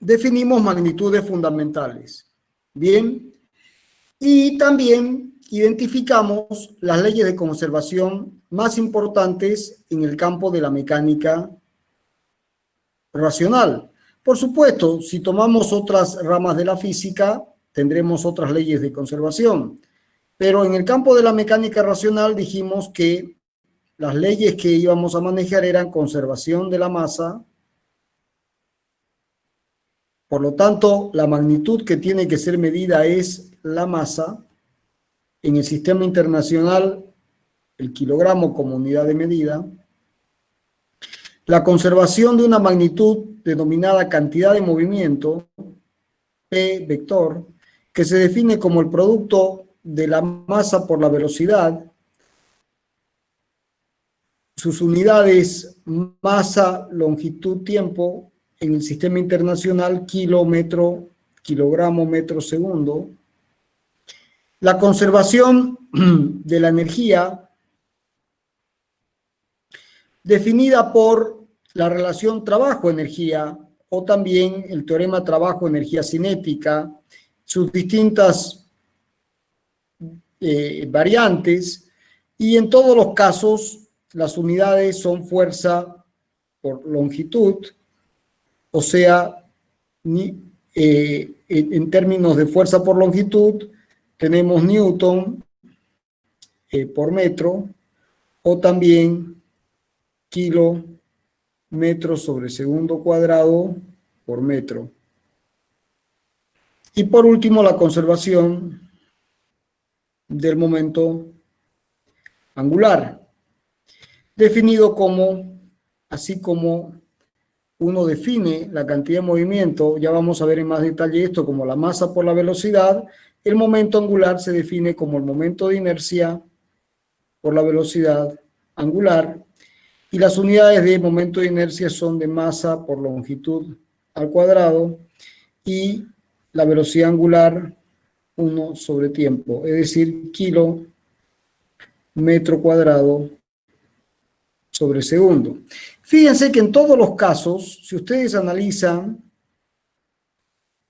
definimos magnitudes fundamentales. Bien, y también identificamos las leyes de conservación más importantes en el campo de la mecánica racional. Por supuesto, si tomamos otras ramas de la física, tendremos otras leyes de conservación. Pero en el campo de la mecánica racional dijimos que las leyes que íbamos a manejar eran conservación de la masa. Por lo tanto, la magnitud que tiene que ser medida es la masa. En el sistema internacional, el kilogramo como unidad de medida. La conservación de una magnitud denominada cantidad de movimiento, P vector, que se define como el producto de la masa por la velocidad. Sus unidades, masa, longitud, tiempo, en el sistema internacional, kilómetro, kilogramo, metro, segundo. La conservación de la energía, definida por la relación trabajo-energía, o también el teorema trabajo-energía cinética, sus distintas variantes, y en todos los casos las unidades son fuerza por longitud, o sea, en términos de fuerza por longitud, tenemos Newton por metro, o también kilo metros sobre segundo cuadrado por metro. Y por último, la conservación del momento angular, definido como, así como uno define la cantidad de movimiento, ya vamos a ver en más detalle esto, como la masa por la velocidad, el momento angular se define como el momento de inercia por la velocidad angular, y las unidades de momento de inercia son de masa por longitud al cuadrado y la velocidad angular 1 sobre tiempo, es decir, kilo metro cuadrado sobre segundo. Fíjense que en todos los casos, si ustedes analizan,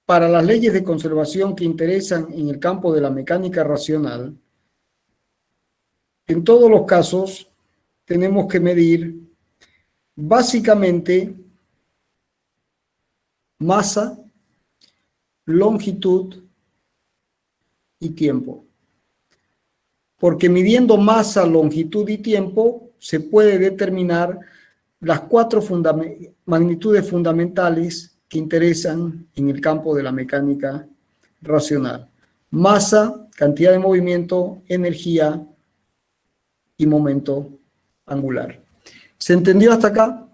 para las leyes de conservación que interesan en el campo de la mecánica racional, en todos los casos tenemos que medir básicamente masa, longitud y tiempo. Porque midiendo masa, longitud y tiempo se puede determinar las 4 magnitudes fundamentales que interesan en el campo de la mecánica racional. Masa, cantidad de movimiento, energía y momento angular. ¿Se entendió hasta acá?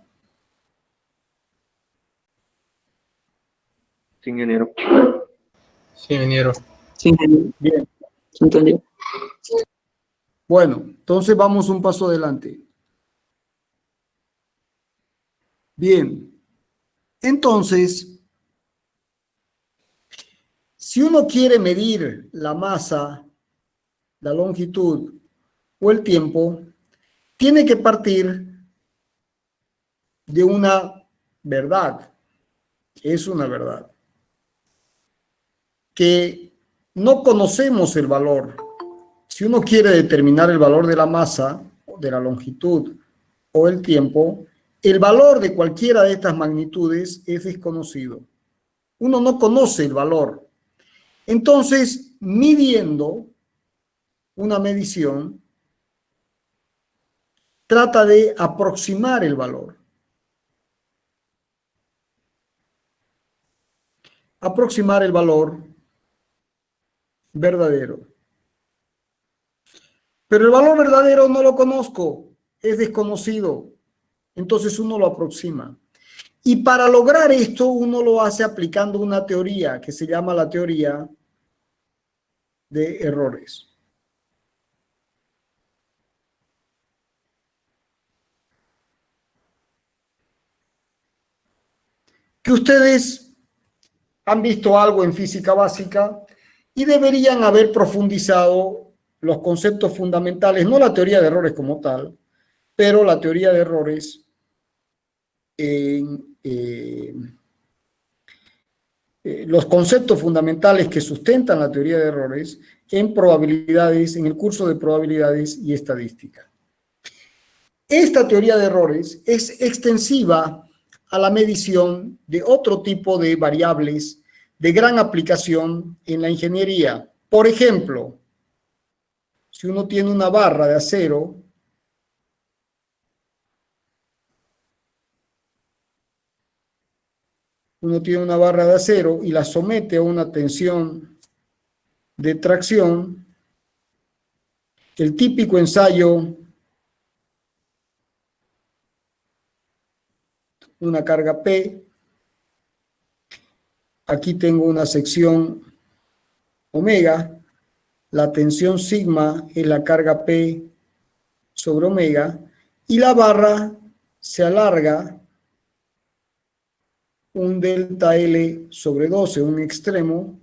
Sí, ingeniero. Sí, ingeniero. Sí, ingeniero. Bien. ¿Se entendió? Bueno, entonces vamos un paso adelante. Bien. Entonces, si uno quiere medir la masa, la longitud o el tiempo, tiene que partir de una verdad, que es una verdad, que no conocemos el valor. Si uno quiere determinar el valor de la masa, de la longitud o el tiempo, el valor de cualquiera de estas magnitudes es desconocido. Uno no conoce el valor. Entonces, midiendo una medición, trata de aproximar el valor. Aproximar el valor verdadero. Pero el valor verdadero no lo conozco, es desconocido. Entonces uno lo aproxima. Y para lograr esto, uno lo hace aplicando una teoría que se llama la teoría de errores. Que ustedes han visto algo en física básica y deberían haber profundizado los conceptos fundamentales, no la teoría de errores como tal, pero la teoría de errores en los conceptos fundamentales que sustentan la teoría de errores en probabilidades, en el curso de probabilidades y estadística. Esta teoría de errores es extensiva a la medición de otro tipo de variables de gran aplicación en la ingeniería. Por ejemplo, si uno tiene una barra de acero, y la somete a una tensión de tracción, el típico ensayo, una carga P, aquí tengo una sección omega, la tensión sigma es la carga P sobre omega, y la barra se alarga un delta L sobre 2 en un extremo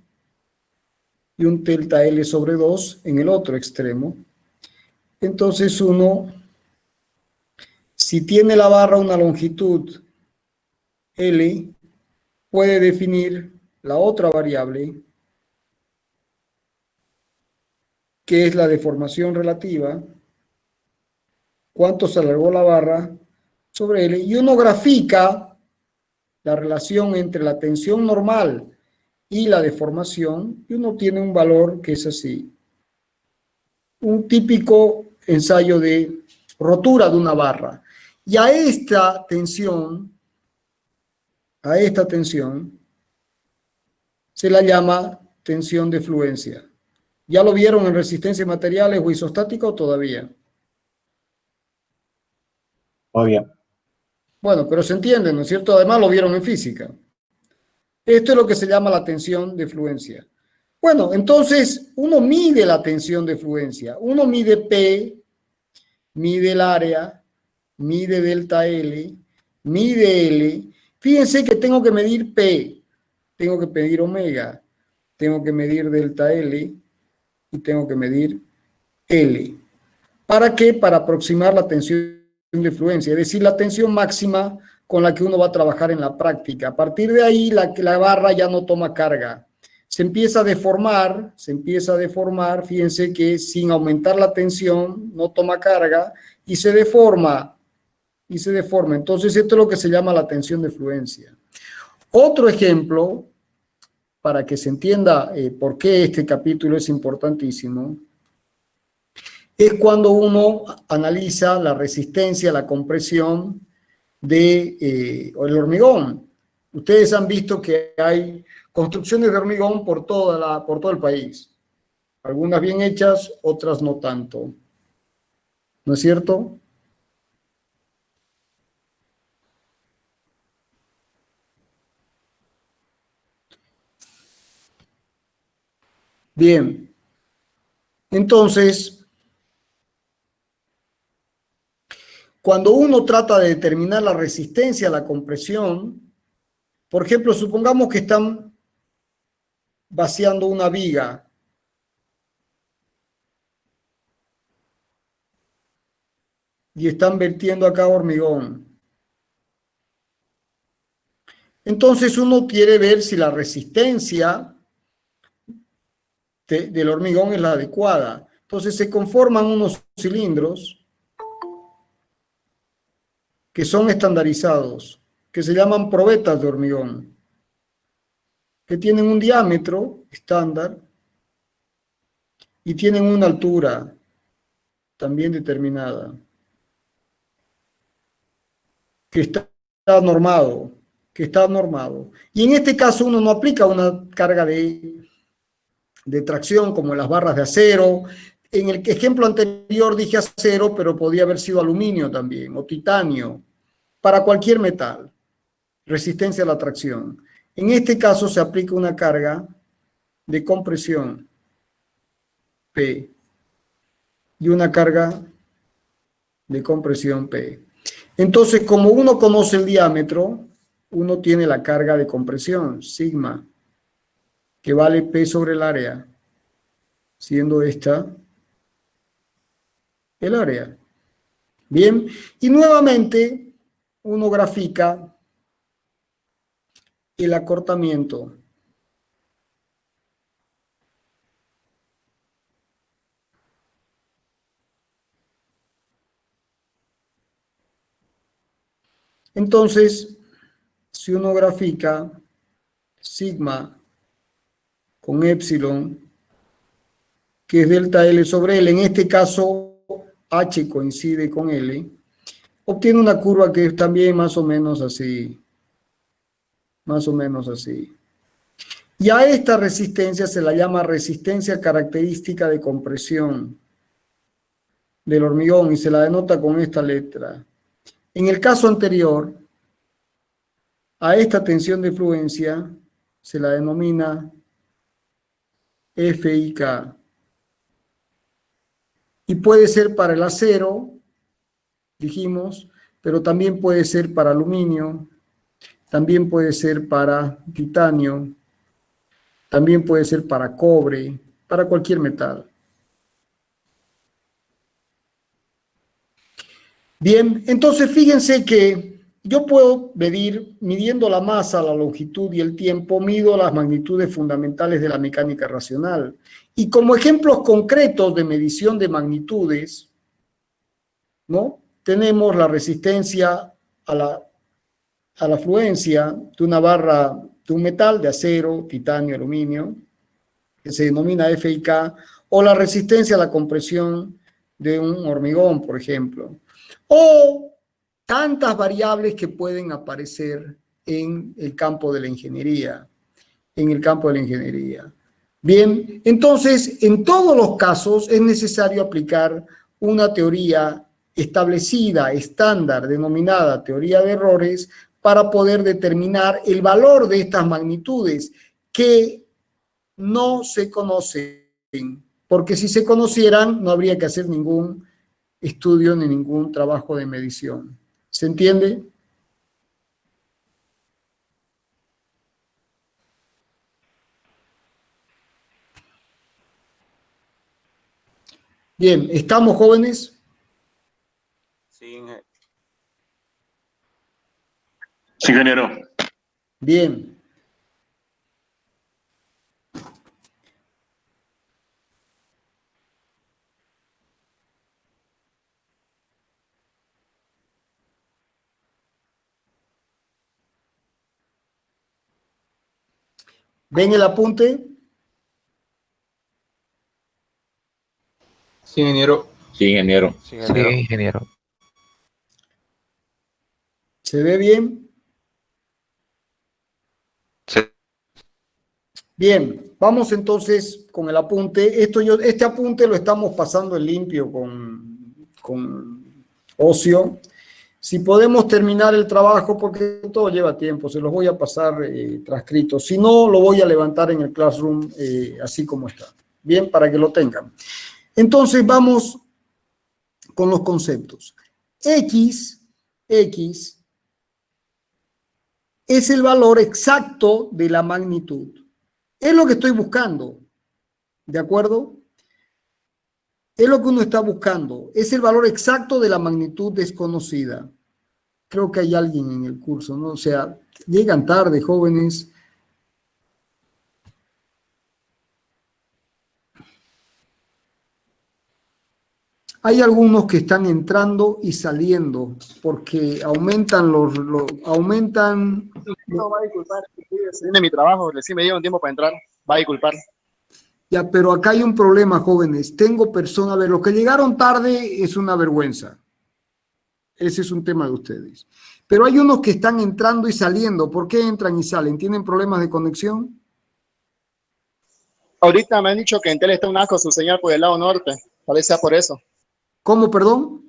y un delta L sobre 2 en el otro extremo. Entonces uno, si tiene la barra una longitud L, puede definir la otra variable, que es la deformación relativa, cuánto se alargó la barra sobre L, y uno grafica la relación entre la tensión normal y la deformación, y uno tiene un valor que es así. Un típico ensayo de rotura de una barra. Y a esta tensión se la llama tensión de fluencia. ¿Ya lo vieron en resistencia de materiales o isostática o todavía? Todavía. Bueno, pero se entiende, ¿no es cierto? Además lo vieron en física. Esto es lo que se llama la tensión de fluencia. Bueno, entonces uno mide la tensión de fluencia. Uno mide P, mide el área, mide delta L, mide L. Fíjense que tengo que medir P, tengo que medir omega, tengo que medir delta L y tengo que medir L. ¿Para qué? Para aproximar la tensión de fluencia, es decir, la tensión máxima con la que uno va a trabajar en la práctica. A partir de ahí, la barra ya no toma carga. Se empieza a deformar, fíjense que sin aumentar la tensión, no toma carga y se deforma, Entonces, esto es lo que se llama la tensión de fluencia. Otro ejemplo, para que se entienda por qué este capítulo es importantísimo, es cuando uno analiza la resistencia, la compresión del hormigón. Ustedes han visto que hay construcciones de hormigón por todo el país. Algunas bien hechas, otras no tanto. ¿No es cierto? Bien. Entonces, cuando uno trata de determinar la resistencia a la compresión, por ejemplo, supongamos que están vaciando una viga. Y están vertiendo acá hormigón. Entonces uno quiere ver si la resistencia del hormigón es la adecuada. Entonces se conforman unos cilindros que son estandarizados, que se llaman probetas de hormigón, que tienen un diámetro estándar y tienen una altura también determinada, que está normado. Y en este caso uno no aplica una carga de tracción como en las barras de acero. En el ejemplo anterior dije acero, pero podía haber sido aluminio también, o titanio, para cualquier metal, resistencia a la tracción. En este caso se aplica una carga de compresión, P, y una carga de compresión, P. Entonces, como uno conoce el diámetro, uno tiene la carga de compresión, sigma, que vale P sobre el área, siendo esta el área. Bien, y nuevamente uno grafica el acortamiento Entonces, si uno grafica sigma con epsilon, que es delta L sobre L, en este caso H coincide con L, obtiene una curva que es también más o menos así. Más o menos así. Y a esta resistencia se la llama resistencia característica de compresión del hormigón y se la denota con esta letra. En el caso anterior, a esta tensión de fluencia se la denomina FIK. Y puede ser para el acero, dijimos, pero también puede ser para aluminio, también puede ser para titanio, también puede ser para cobre, para cualquier metal. Bien, entonces fíjense que yo puedo medir, midiendo la masa, la longitud y el tiempo, mido las magnitudes fundamentales de la mecánica racional. Y como ejemplos concretos de medición de magnitudes, ¿no? Tenemos la resistencia a la fluencia de una barra de un metal, de acero, titanio, aluminio, que se denomina FIK, o la resistencia a la compresión de un hormigón, por ejemplo. O tantas variables que pueden aparecer en el campo de la ingeniería. En el campo de la ingeniería. Bien, entonces, en todos los casos es necesario aplicar una teoría establecida, estándar, denominada teoría de errores, para poder determinar el valor de estas magnitudes que no se conocen, porque si se conocieran no habría que hacer ningún estudio ni ningún trabajo de medición. ¿Se entiende? Bien, ¿estamos jóvenes? Sí, Sí, ingeniero. Bien. ¿Ven el apunte? Sí, ingeniero. Sí, ingeniero. sí, Sí, ingeniero. ingeniero. ¿Se ve bien? Sí. Bien, vamos entonces con el apunte. Este apunte lo estamos pasando en limpio con Ocio. Si podemos terminar el trabajo, porque todo lleva tiempo, se los voy a pasar transcritos. Si no, lo voy a levantar en el Classroom así como está. Bien, para que lo tengan. Entonces vamos con los conceptos. X es el valor exacto de la magnitud. Es lo que estoy buscando, ¿de acuerdo? Es lo que uno está buscando. Es el valor exacto de la magnitud desconocida. Creo que hay alguien en el curso, ¿no? O sea, llegan tarde, jóvenes. Hay algunos que están entrando y saliendo porque aumentan. No, va a disculpar. Viene mi trabajo, sí me dio un tiempo para entrar. Va a disculpar. Ya, pero acá hay un problema, jóvenes. Tengo personas, a ver, los que llegaron tarde es una vergüenza. Ese es un tema de ustedes. Pero hay unos que están entrando y saliendo. ¿Por qué entran y salen? ¿Tienen problemas de conexión? Ahorita me han dicho que Entel está un asco su señal por el lado norte. Tal vez sea por eso. ¿Cómo, perdón?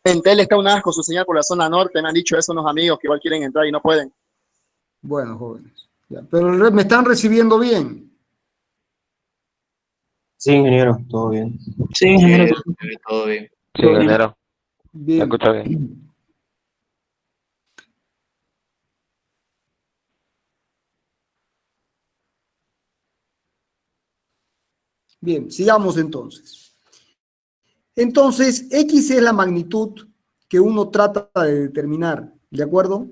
Entel está un asco su señal por la zona norte. Me han dicho eso unos amigos que igual quieren entrar y no pueden. Bueno, jóvenes. Ya, pero me están recibiendo bien. Sí, ingeniero, todo bien. Sí, ingeniero. Todo bien. Sí, ingeniero. Me Bien. escucha bien. Bien, sigamos entonces. Entonces, X es la magnitud que uno trata de determinar, ¿de acuerdo?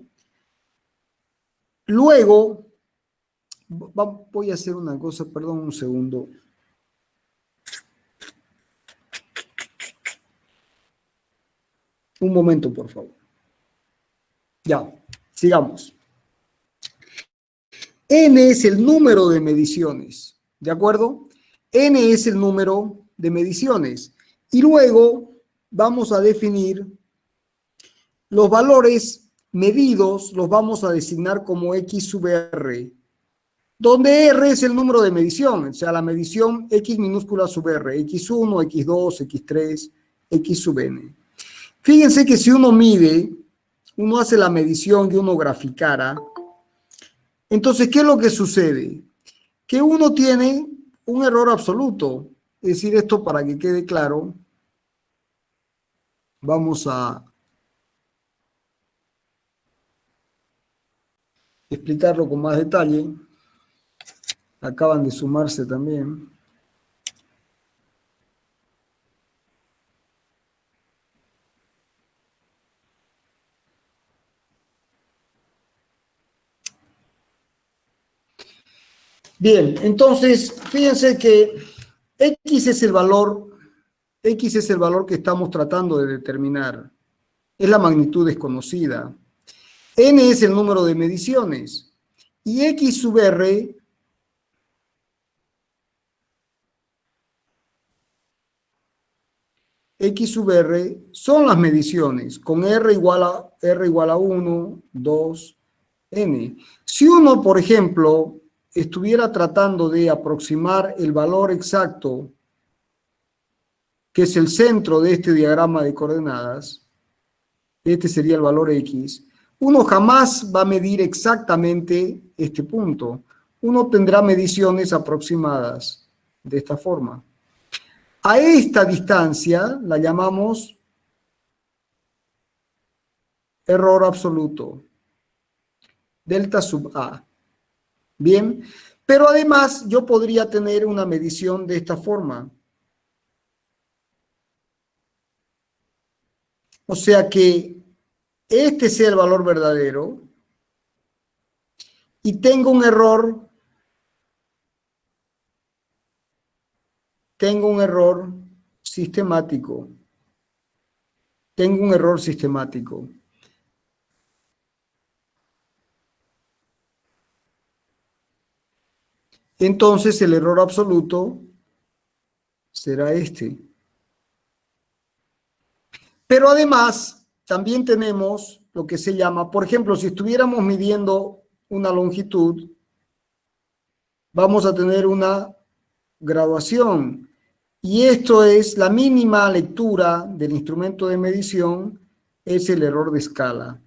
Luego, voy a hacer una cosa, perdón un segundo. Un momento, por favor. Ya, sigamos. N es el número de mediciones, ¿de acuerdo? N es el número de mediciones. Y luego vamos a definir los valores medidos, los vamos a designar como X sub R, donde R es el número de medición, o sea, la medición X minúscula sub R, X1, X2, X3, X sub N. Fíjense que si uno mide, uno hace la medición y uno graficara, entonces, ¿qué es lo que sucede? Que uno tiene un error absoluto. Es decir, esto para que quede claro, vamos a explicarlo con más detalle. Acaban de sumarse también. Bien, entonces, fíjense que X es el valor que estamos tratando de determinar. Es la magnitud desconocida. N es el número de mediciones. Y X sub R son las mediciones, con R igual a 1, 2, N. Si uno, por ejemplo, estuviera tratando de aproximar el valor exacto, que es el centro de este diagrama de coordenadas, este sería el valor X, uno jamás va a medir exactamente este punto. Uno tendrá mediciones aproximadas de esta forma. A esta distancia la llamamos error absoluto, delta sub A. Bien, pero además yo podría tener una medición de esta forma. O sea que este sea el valor verdadero y tengo un error sistemático. Tengo un error sistemático. Entonces el error absoluto será este. Pero además también tenemos lo que se llama, por ejemplo, si estuviéramos midiendo una longitud, vamos a tener una graduación. Y esto es la mínima lectura del instrumento de medición, es el error de escala.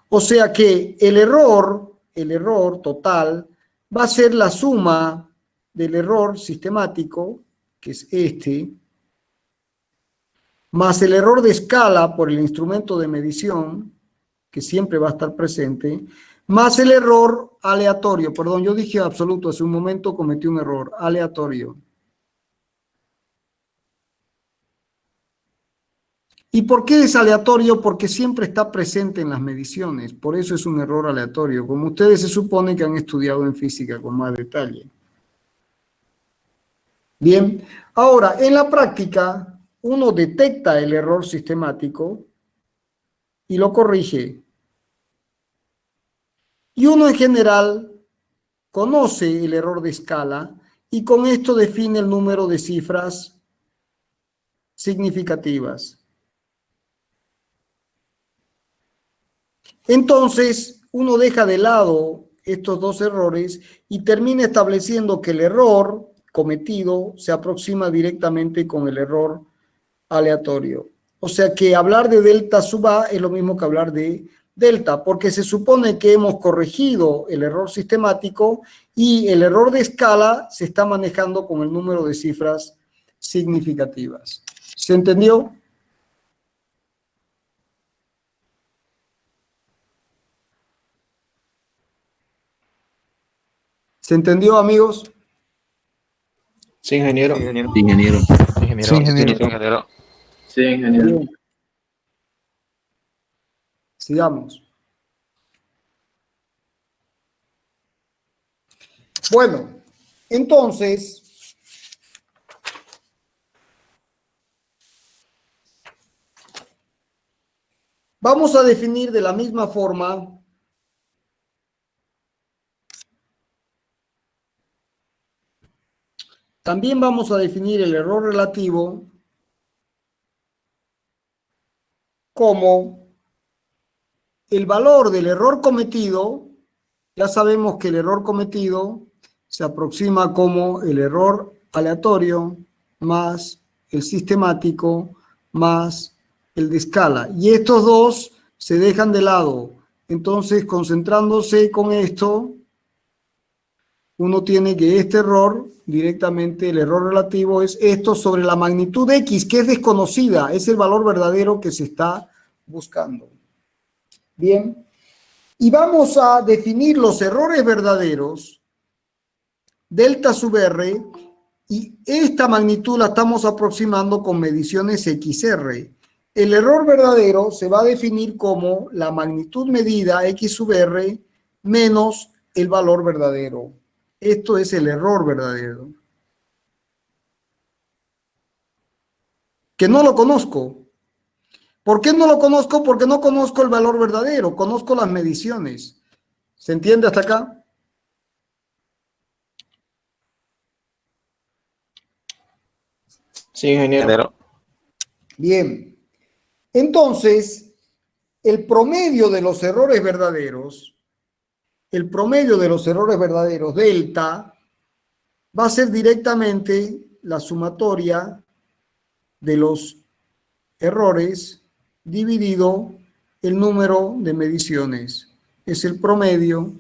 O sea que el error total va a ser la suma del error sistemático, que es este, más el error de escala por el instrumento de medición, que siempre va a estar presente, más el error aleatorio. Perdón, yo dije absoluto, hace un momento cometí un error, aleatorio. ¿Y por qué es aleatorio? Porque siempre está presente en las mediciones, por eso es un error aleatorio, como ustedes se supone que han estudiado en física con más detalle. Bien, ahora, en la práctica, uno detecta el error sistemático y lo corrige. Y uno en general conoce el error de escala y con esto define el número de cifras significativas. Entonces, uno deja de lado estos dos errores y termina estableciendo que el error cometido se aproxima directamente con el error aleatorio. O sea que hablar de delta sub A es lo mismo que hablar de delta, porque se supone que hemos corregido el error sistemático y el error de escala se está manejando con el número de cifras significativas. ¿Se entendió? ¿Se entendió, amigos? Sí, ingeniero. Ingeniero. Ingeniero. Ingeniero. Ingeniero. Sí, ingeniero. Bien. Sigamos. Bueno, entonces, Vamos a definir de la misma forma también vamos a definir el error relativo como el valor del error cometido. Ya sabemos que el error cometido se aproxima como el error aleatorio más el sistemático más el de escala. Y estos dos se dejan de lado. Entonces, concentrándose con esto, uno tiene que este error, directamente el error relativo es esto sobre la magnitud X, que es desconocida, es el valor verdadero que se está buscando. Bien, y vamos a definir los errores verdaderos, delta sub R, y esta magnitud la estamos aproximando con mediciones XR. El error verdadero se va a definir como la magnitud medida X sub R menos el valor verdadero. Esto es el error verdadero. Que no lo conozco. ¿Por qué no lo conozco? Porque no conozco el valor verdadero, conozco las mediciones. ¿Se entiende hasta acá? Sí, ingeniero. Bien. Entonces, el promedio de los errores verdaderos, delta, va a ser directamente la sumatoria de los errores dividido el número de mediciones. Es el promedio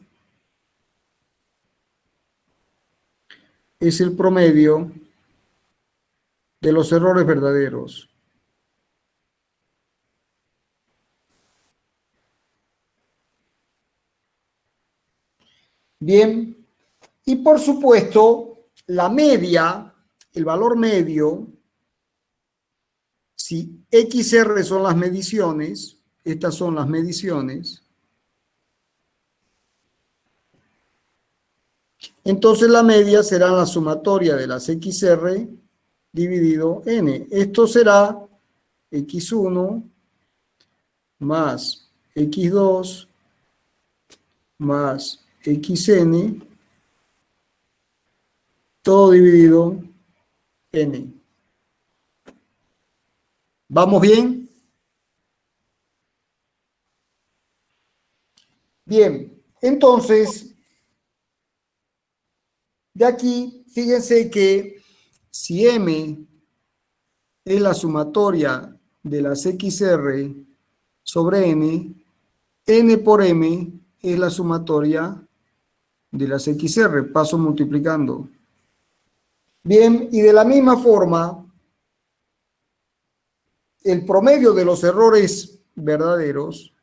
de los errores verdaderos. Bien, y por supuesto, la media, el valor medio, si XR son las mediciones, estas son las mediciones, entonces la media será la sumatoria de las XR dividido N. Esto será X1 más X2 más XN, todo dividido N. ¿Vamos bien? Bien, entonces, de aquí, fíjense que si M es la sumatoria de las XR sobre N, N por M es la sumatoria de las XR, paso multiplicando. Bien, y de la misma forma, el promedio de los errores verdaderos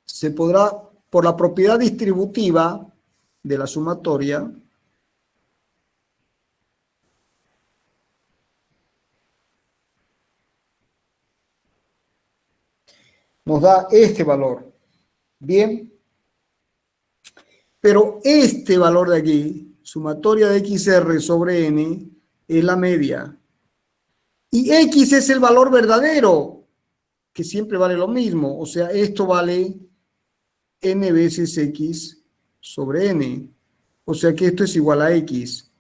se podrá, por la propiedad distributiva de la sumatoria, nos da este valor. Bien, pero este valor de aquí, sumatoria de XR sobre N, es la media. Y X es el valor verdadero, que siempre vale lo mismo. O sea, esto vale N veces X sobre N. O sea que esto es igual a X.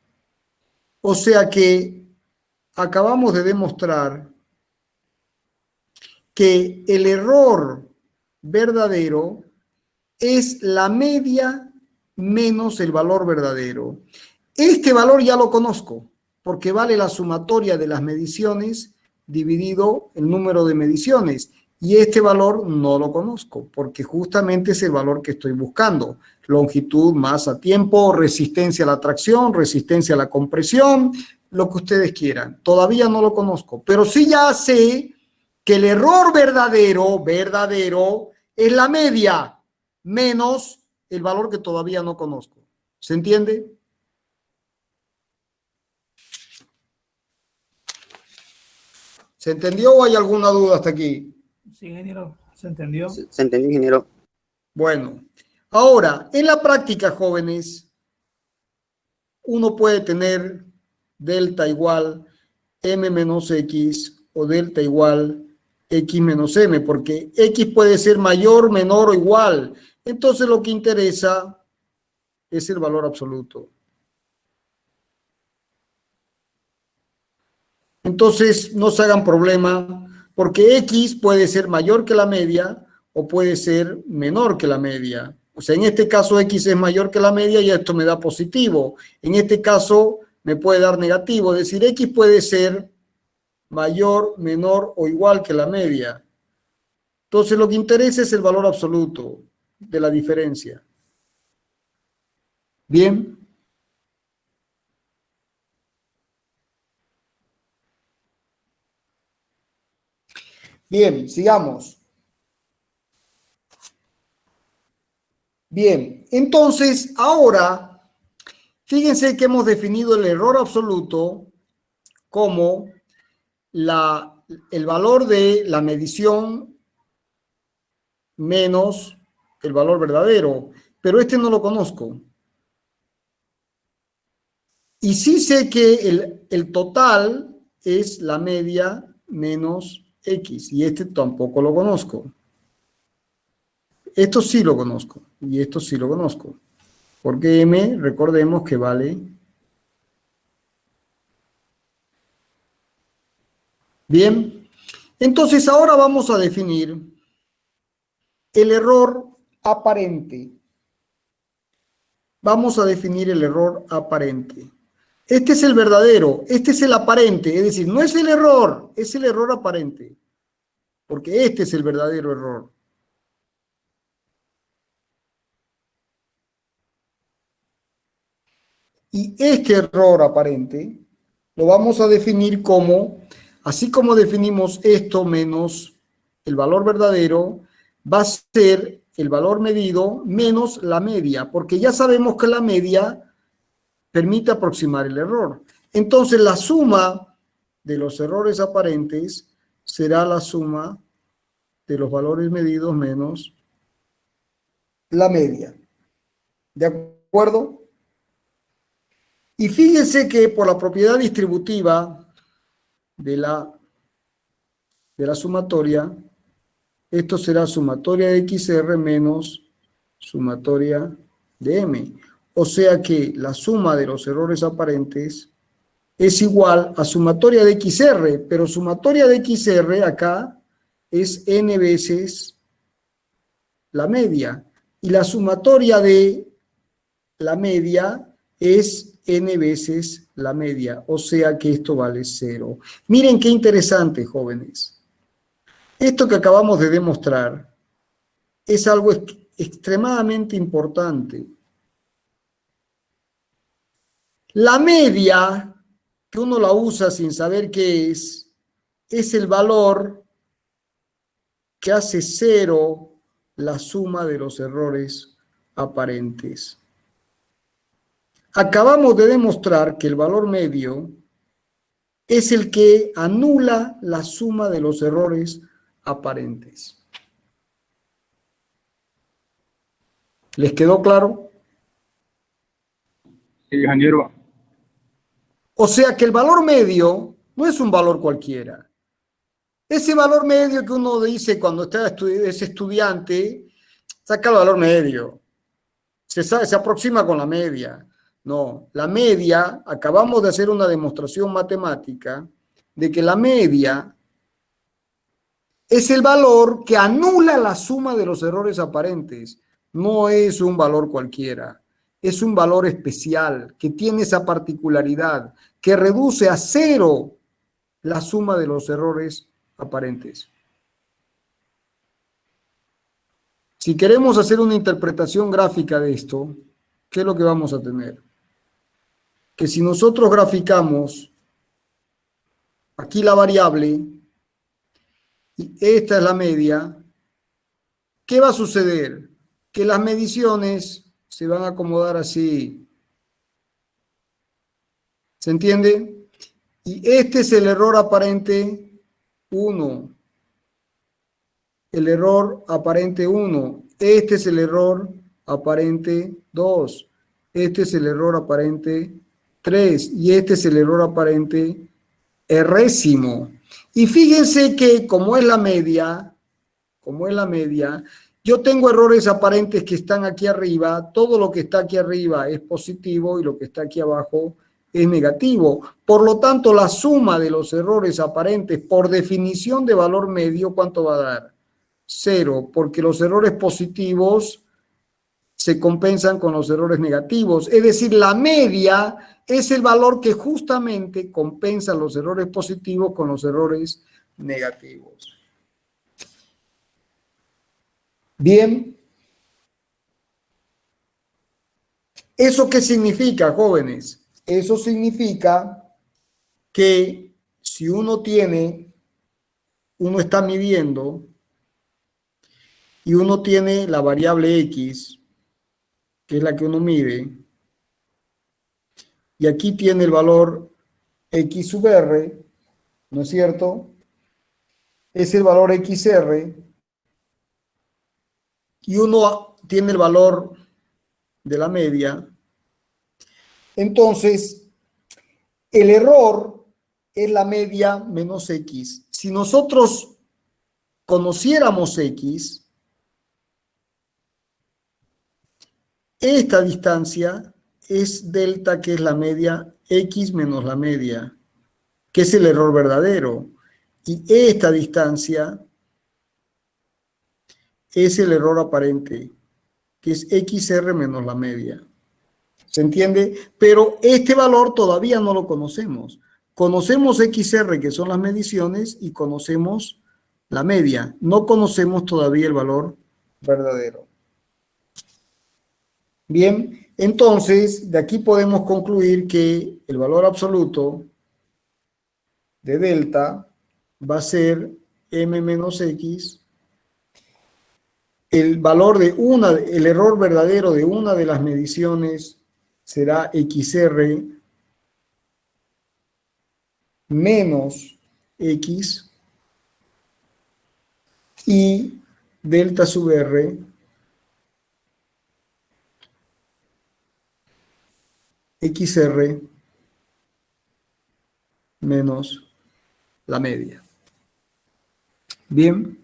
O sea que acabamos de demostrar que el error verdadero es la media menos el valor verdadero. Este valor ya lo conozco, porque vale la sumatoria de las mediciones dividido el número de mediciones. Y este valor no lo conozco, porque justamente es el valor que estoy buscando. Longitud, masa, tiempo, resistencia a la tracción, resistencia a la compresión, lo que ustedes quieran. Todavía no lo conozco, pero sí ya sé que el error verdadero es la media menos el valor que todavía no conozco. ¿Se entiende? ¿Se entendió o hay alguna duda hasta aquí? Sí, ingeniero, ¿se entendió? Se entendió, ingeniero. Bueno, ahora, en la práctica, jóvenes, uno puede tener delta igual m menos x o delta igual x menos m, porque x puede ser mayor, menor o igual. Entonces lo que interesa es el valor absoluto. Entonces no se hagan problema, porque x puede ser mayor que la media o puede ser menor que la media. O sea, en este caso x es mayor que la media y esto me da positivo. En este caso me puede dar negativo, es decir, x puede ser mayor, menor o igual que la media. Entonces lo que interesa es el valor absoluto de la diferencia. Bien. Bien, sigamos. Bien, entonces ahora, fíjense que hemos definido el error absoluto como el valor de la medición menos el valor verdadero, pero este no lo conozco. Y sí sé que el total es la media menos x, y este tampoco lo conozco. Esto sí lo conozco, y esto sí lo conozco. Porque m, recordemos que vale. Bien, entonces ahora vamos a definir el error aparente. Vamos a definir el error aparente. Este es el verdadero, este es el aparente, es decir, no es el error, es el error aparente. Porque este es el verdadero error. Y este error aparente lo vamos a definir como, así como definimos esto menos el valor verdadero, va a ser el valor medido menos la media, porque ya sabemos que la media permite aproximar el error. Entonces la suma de los errores aparentes será la suma de los valores medidos menos la media. ¿De acuerdo? Y fíjense que por la propiedad distributiva de la sumatoria, esto será sumatoria de XR menos sumatoria de M. O sea que la suma de los errores aparentes es igual a sumatoria de XR, pero sumatoria de XR acá es N veces la media. Y la sumatoria de la media es N veces la media, o sea que esto vale 0. Miren qué interesante, jóvenes. Esto que acabamos de demostrar es algo extremadamente importante. La media, que uno la usa sin saber qué es el valor que hace 0 la suma de los errores aparentes. Acabamos de demostrar que el valor medio es el que anula la suma de los errores aparentes. ¿Les quedó claro? Sí, ingeniero. O sea que el valor medio no es un valor cualquiera. Ese valor medio que uno dice cuando es estudiante, saca el valor medio. Se aproxima con la media. No, la media, acabamos de hacer una demostración matemática de que la media es el valor que anula la suma de los errores aparentes. No es un valor cualquiera, es un valor especial que tiene esa particularidad, que reduce a 0 la suma de los errores aparentes. Si queremos hacer una interpretación gráfica de esto, ¿qué es lo que vamos a tener? Que si nosotros graficamos aquí la variable y esta es la media, ¿qué va a suceder? Que las mediciones se van a acomodar así. ¿Se entiende? Y este es el error aparente 1. El error aparente 1. Este es el error aparente 2. Este es el error aparente 3. Y este es el error aparente Résimo. Y fíjense que como es la media, yo tengo errores aparentes que están aquí arriba. Todo lo que está aquí arriba es positivo y lo que está aquí abajo es negativo. Por lo tanto, la suma de los errores aparentes por definición de valor medio, ¿cuánto va a dar? 0, porque los errores positivos se compensan con los errores negativos. Es decir, la media es el valor que justamente compensa los errores positivos con los errores negativos. Bien. ¿Eso qué significa, jóvenes? Eso significa que si uno está midiendo y uno tiene la variable X, que es la que uno mide, y aquí tiene el valor X sub R, ¿no es cierto? Es el valor XR, y uno tiene el valor de la media. Entonces, el error es la media menos X. Si nosotros conociéramos X, esta distancia es delta, que es la media, X menos la media, que es el error verdadero. Y esta distancia es el error aparente, que es XR menos la media. ¿Se entiende? Pero este valor todavía no lo conocemos. Conocemos XR, que son las mediciones, y conocemos la media. No conocemos todavía el valor verdadero. Bien, entonces, de aquí podemos concluir que el valor absoluto de delta va a ser M menos X. El error verdadero de una de las mediciones será XR menos X, y delta sub R XR menos la media. Bien.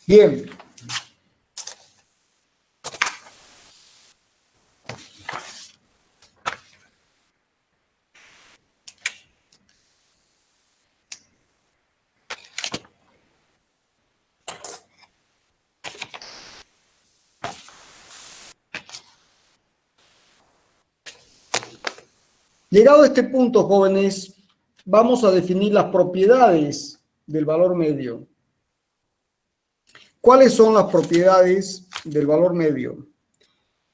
Bien. Llegado a este punto, jóvenes, vamos a definir las propiedades del valor medio. ¿Cuáles son las propiedades del valor medio?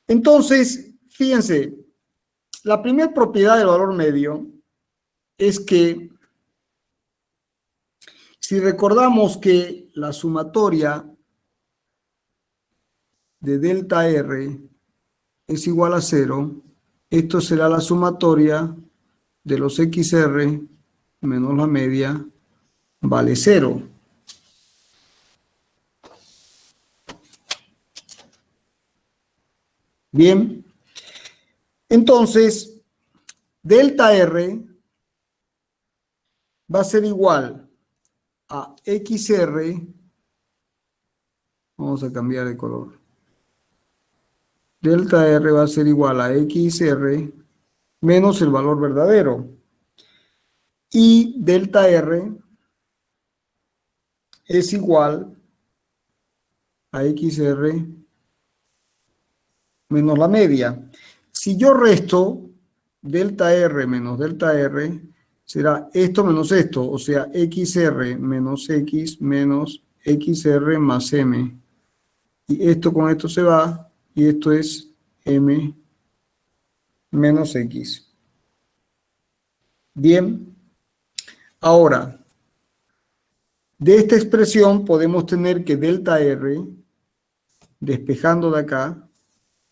Entonces, fíjense, la primera propiedad del valor medio es que si recordamos que la sumatoria de delta R es igual a 0, esto será la sumatoria de los XR menos la media vale 0. Bien, entonces delta R va a ser igual a XR, vamos a cambiar de color. Delta R va a ser igual a XR menos el valor verdadero. Y delta R es igual a XR menos la media. Si yo resto delta R menos delta R, será esto menos esto, o sea, XR menos X menos XR más M. Y esto con esto se va, y esto es M menos X. Bien. Ahora, de esta expresión podemos tener que delta R, despejando de acá,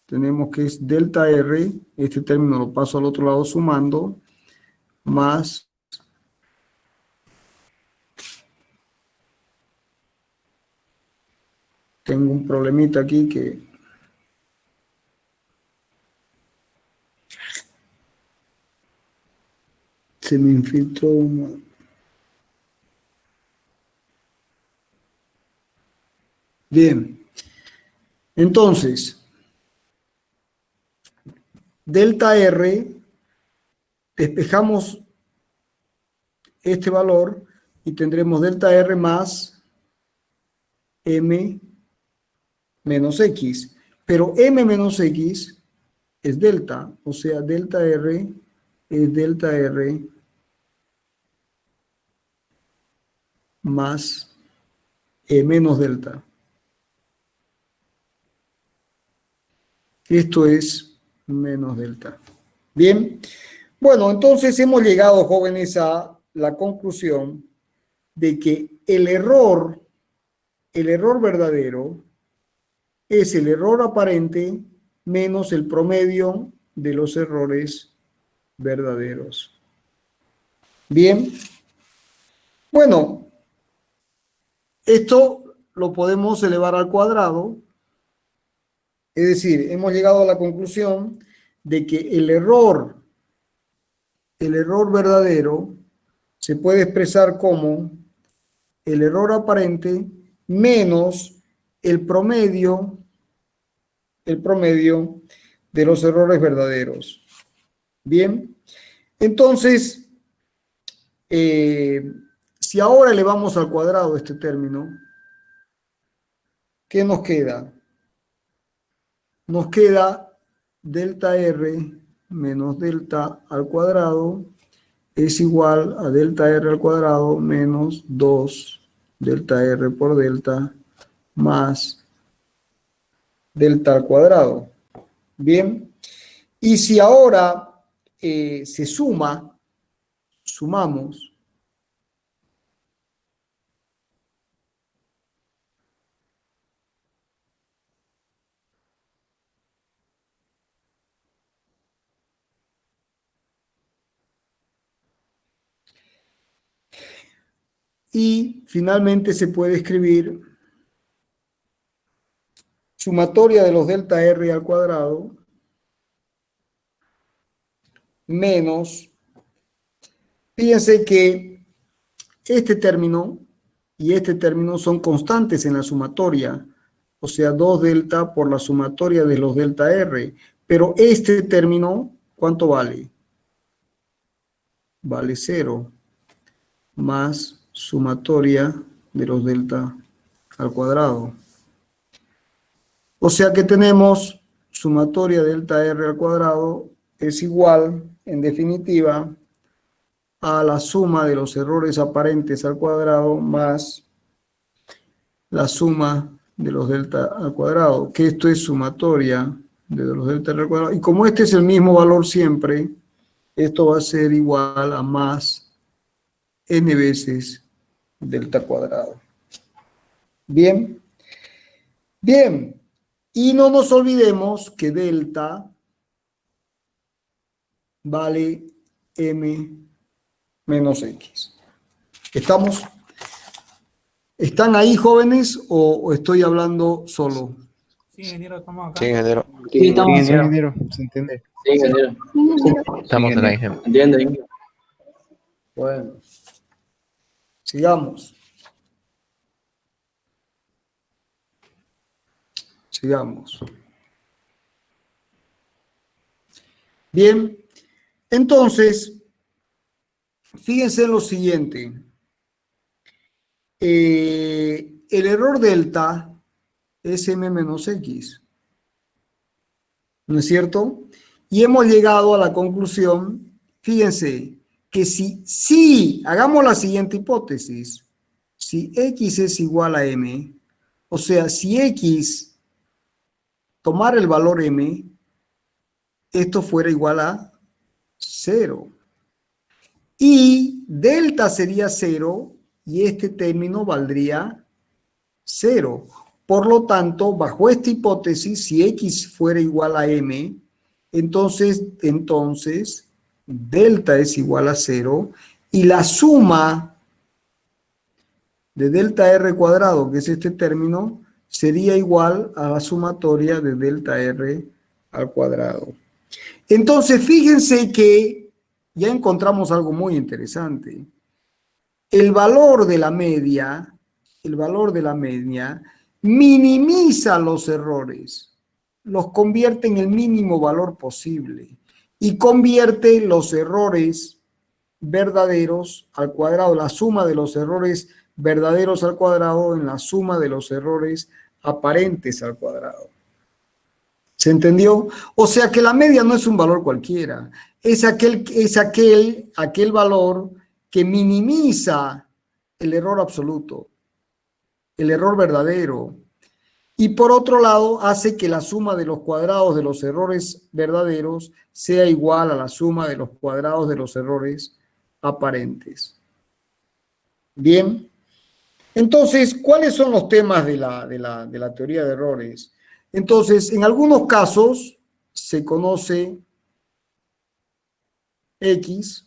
tenemos que es delta R, este término lo paso al otro lado sumando, más Tengo un problemita aquí que... Se me infiltró una... Bien. Entonces, delta R, despejamos este valor y tendremos delta R más M menos X. Pero M menos X es delta, o sea, delta R es delta R más E menos delta. Esto es menos delta. Bien, bueno, entonces hemos llegado, jóvenes, a la conclusión de que el error verdadero es el error aparente menos el promedio de los errores verdaderos. Bien, bueno, esto lo podemos elevar al cuadrado. Es decir, hemos llegado a la conclusión de que el error verdadero se puede expresar como el error aparente menos el promedio de los errores verdaderos. Bien, entonces, si ahora elevamos al cuadrado este término, ¿qué nos queda? Nos queda delta R menos delta al cuadrado es igual a delta R al cuadrado menos 2 delta R por delta más delta al cuadrado. Bien, y si ahora se sumamos, y finalmente se puede escribir sumatoria de los delta R al cuadrado menos, fíjense que este término y este término son constantes en la sumatoria, o sea, 2 delta por la sumatoria de los delta R, pero este término, ¿cuánto vale? Vale 0, más sumatoria de los delta al cuadrado. O sea que tenemos sumatoria delta R al cuadrado es igual, en definitiva, a la suma de los errores aparentes al cuadrado más la suma de los delta al cuadrado, que esto es sumatoria de los delta al cuadrado. Y como este es el mismo valor siempre, esto va a ser igual a más n veces delta cuadrado. Bien. Bien. Y no nos olvidemos que delta vale m menos x. ¿Estamos? ¿Están ahí, jóvenes, o estoy hablando solo? Sí, ingeniero, estamos acá. Sí, ingeniero. Sí, estamos. Sí, ingeniero. ¿Se entiende? Sí, ingeniero. Estamos en la ingeniero. ¿Entienden? Bueno. Sigamos. Sigamos. Bien. Entonces, fíjense en lo siguiente. El error delta es m menos x. ¿No es cierto? Y hemos llegado a la conclusión, fíjense, que si hagamos la siguiente hipótesis, si x es igual a m, o sea, si x tomara el valor m, esto fuera igual a 0. Y delta sería 0 y este término valdría 0. Por lo tanto, bajo esta hipótesis, si x fuera igual a m, entonces delta es igual a 0 y la suma de delta r cuadrado, que es este término, sería igual a la sumatoria de delta R al cuadrado. Entonces, fíjense que ya encontramos algo muy interesante. El valor de la media minimiza los errores, los convierte en el mínimo valor posible y convierte los errores verdaderos al cuadrado, la suma de los errores verdaderos al cuadrado en la suma de los errores aparentes al cuadrado. ¿Se entendió? O sea que la media no es un valor cualquiera, es aquel valor que minimiza el error absoluto, el error verdadero, y por otro lado hace que la suma de los cuadrados de los errores verdaderos sea igual a la suma de los cuadrados de los errores aparentes. Bien, entonces, ¿cuáles son los temas de la teoría de errores? Entonces, en algunos casos se conoce X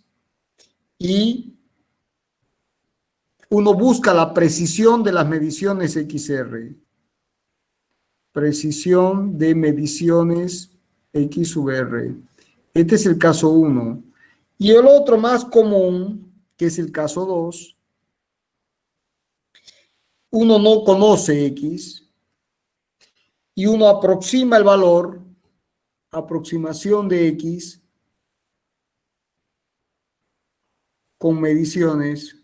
y uno busca la precisión de las mediciones XR. Precisión de mediciones X sub R. Este es el caso 1. Y el otro más común, que es el caso 2, uno no conoce X y uno aproxima el valor, aproximación de X, con mediciones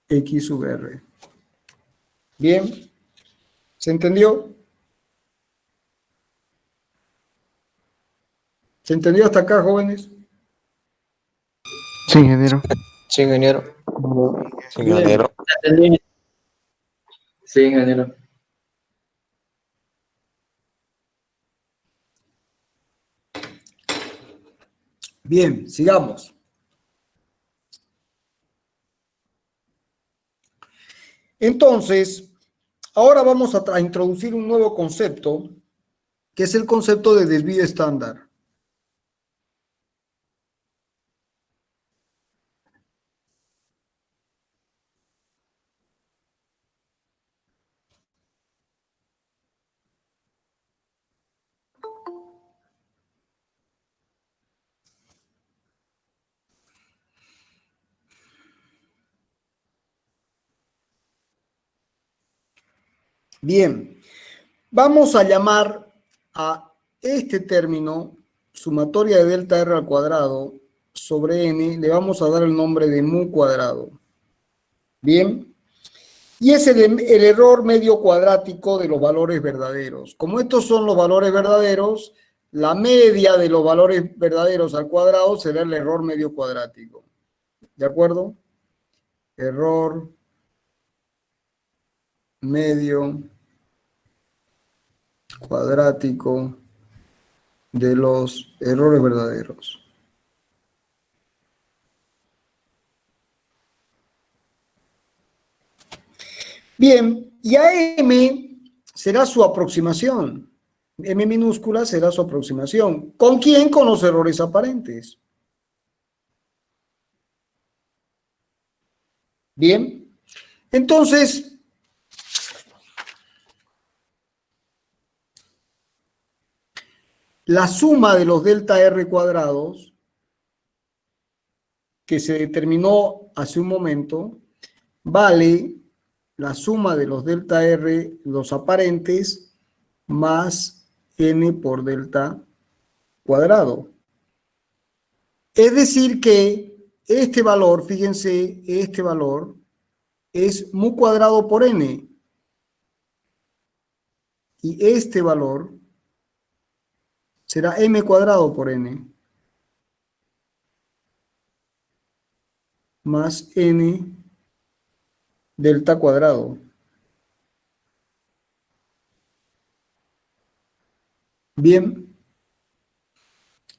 X sub R. Bien, ¿se entendió? ¿Se entendió hasta acá, jóvenes? Sí, ingeniero. Sí, ingeniero. Sí, ingeniero. Sí, ingeniero. Bien, sigamos. Entonces, ahora vamos a introducir un nuevo concepto, que es el concepto de desvío estándar. Bien, vamos a llamar a este término sumatoria de delta R al cuadrado sobre n, le vamos a dar el nombre de mu cuadrado. Bien, y es el error medio cuadrático de los valores verdaderos. Como estos son los valores verdaderos, la media de los valores verdaderos al cuadrado será el error medio cuadrático. ¿De acuerdo? Error medio cuadrático de los errores verdaderos. Bien, y a M será su aproximación. M minúscula será su aproximación. ¿Con quién? Con los errores aparentes. Bien, entonces, la suma de los delta R cuadrados, que se determinó hace un momento, vale la suma de los delta R, los aparentes, más n por delta cuadrado. Es decir que este valor, fíjense, este valor es mu cuadrado por n. Y este valor será m cuadrado por n. Más n delta cuadrado. Bien.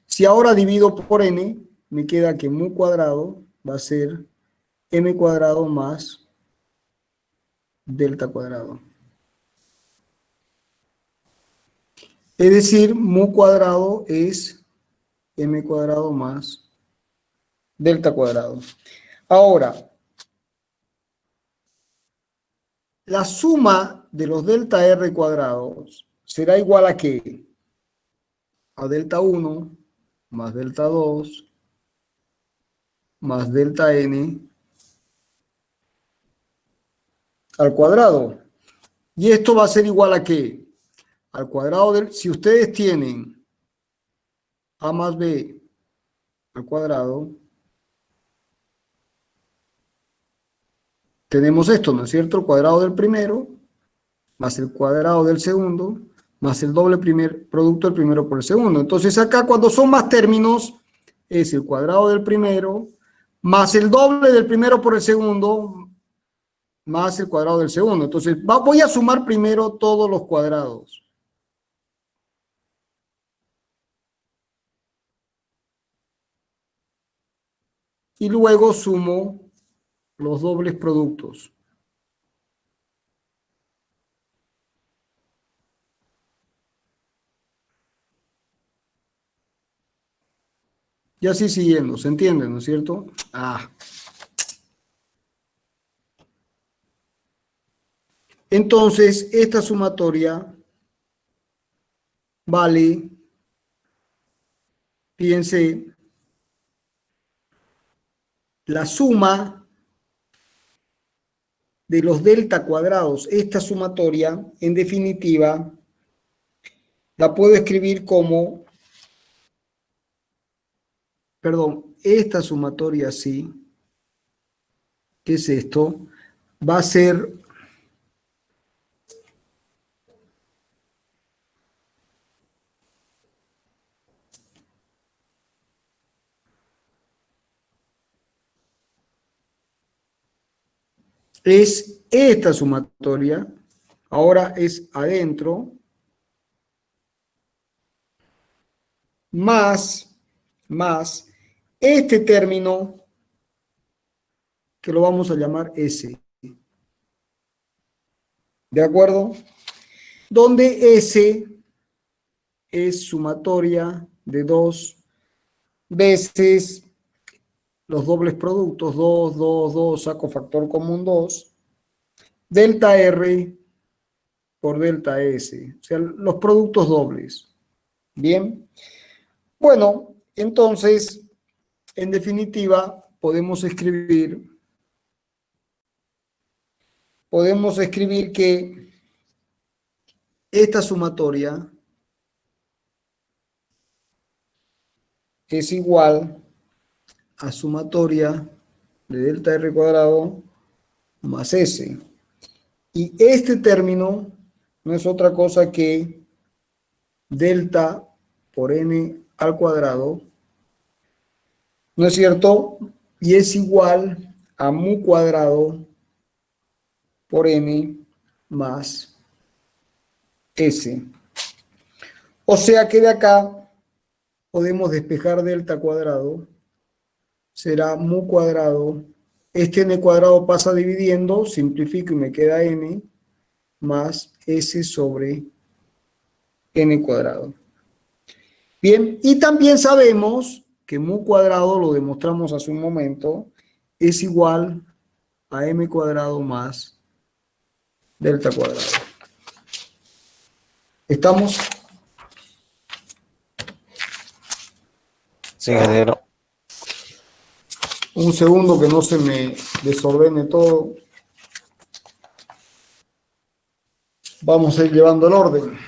Si ahora divido por n, me queda que mu cuadrado va a ser m cuadrado más delta cuadrado. Es decir, mu cuadrado es m cuadrado más delta cuadrado. Ahora, la suma de los delta R cuadrados será igual a ¿qué? A delta 1 más delta 2 más delta n al cuadrado. Y esto va a ser igual a ¿qué? Al cuadrado del... Si ustedes tienen a más b al cuadrado, tenemos esto, ¿no es cierto? El cuadrado del primero más el cuadrado del segundo más el doble producto del primero por el segundo. Entonces acá cuando son más términos es el cuadrado del primero más el doble del primero por el segundo más el cuadrado del segundo. Entonces voy a sumar primero todos los cuadrados. Y luego sumo los dobles productos. Y así siguiendo, ¿se entiende, no es cierto? Entonces, esta sumatoria vale, fíjense, la suma de los delta cuadrados. Esta sumatoria, en definitiva, la puedo escribir como, perdón, esta sumatoria así, ¿qué es esto? Va a ser es esta sumatoria, ahora es adentro, más este término, que lo vamos a llamar S. ¿De acuerdo? Donde S es sumatoria de 2 veces los dobles productos, 2, 2, 2, saco factor común 2, delta R por delta S, o sea, los productos dobles. Bien. Bueno, entonces, en definitiva, podemos escribir que esta sumatoria es igual a sumatoria de delta R cuadrado más S. Y este término no es otra cosa que delta por n al cuadrado, ¿no es cierto? Y es igual a mu cuadrado por n más S. O sea que de acá podemos despejar delta cuadrado, será mu cuadrado, este n cuadrado pasa dividiendo, simplifico y me queda n, más S sobre n cuadrado. Bien, y también sabemos que mu cuadrado, lo demostramos hace un momento, es igual a m cuadrado más delta cuadrado. ¿Estamos? Sí, ingeniero. Un segundo que no se me desordene todo. Vamos a ir llevando el orden.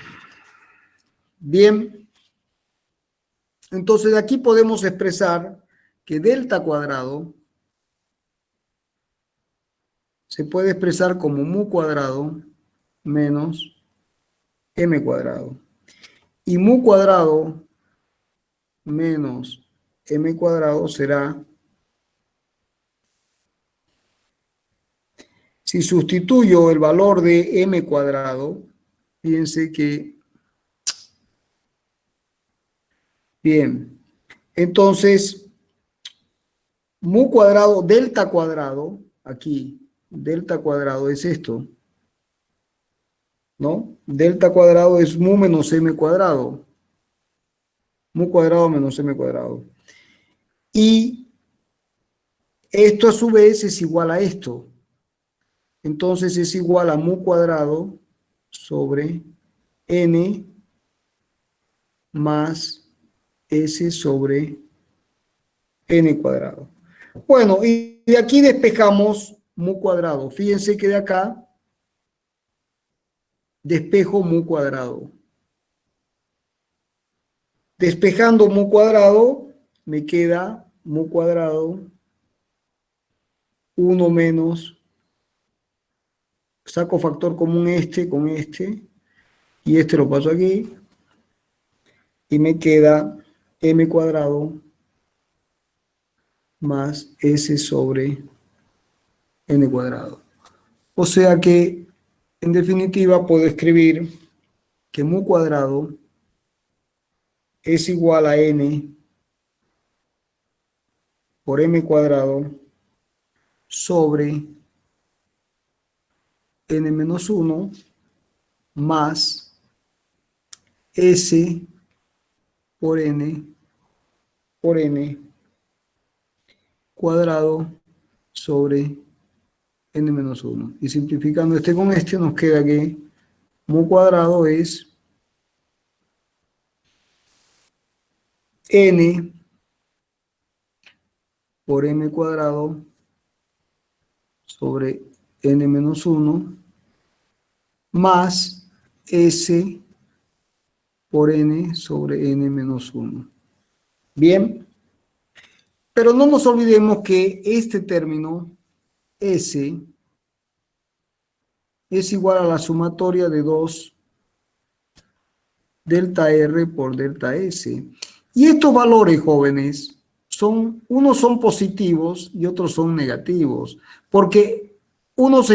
Bien. Entonces de aquí podemos expresar que delta cuadrado se puede expresar como mu cuadrado menos m cuadrado. Y mu cuadrado menos m cuadrado será, si sustituyo el valor de m cuadrado, fíjense que, bien, entonces, mu cuadrado, delta cuadrado, aquí, delta cuadrado es esto, ¿no? Delta cuadrado es mu menos m cuadrado. Mu cuadrado menos m cuadrado. Y esto a su vez es igual a esto. entonces es igual a mu cuadrado sobre n más s sobre n cuadrado. Bueno, y de aquí despejamos mu cuadrado. Fíjense que de acá despejo mu cuadrado. Despejando mu cuadrado, me queda mu cuadrado 1 menos, saco factor común este con este, y este lo paso aquí, y me queda m cuadrado más s sobre n cuadrado. O sea que, en definitiva, puedo escribir que mu cuadrado es igual a n por m cuadrado sobre n menos 1 más s por n cuadrado sobre n menos 1. Y simplificando este con este, nos queda que mu cuadrado es n por m cuadrado sobre n menos 1 más s por n sobre n menos 1. Bien, pero no nos olvidemos que este término s es igual a la sumatoria de 2 delta r por delta s. Y estos valores, jóvenes, unos son positivos y otros son negativos, porque unos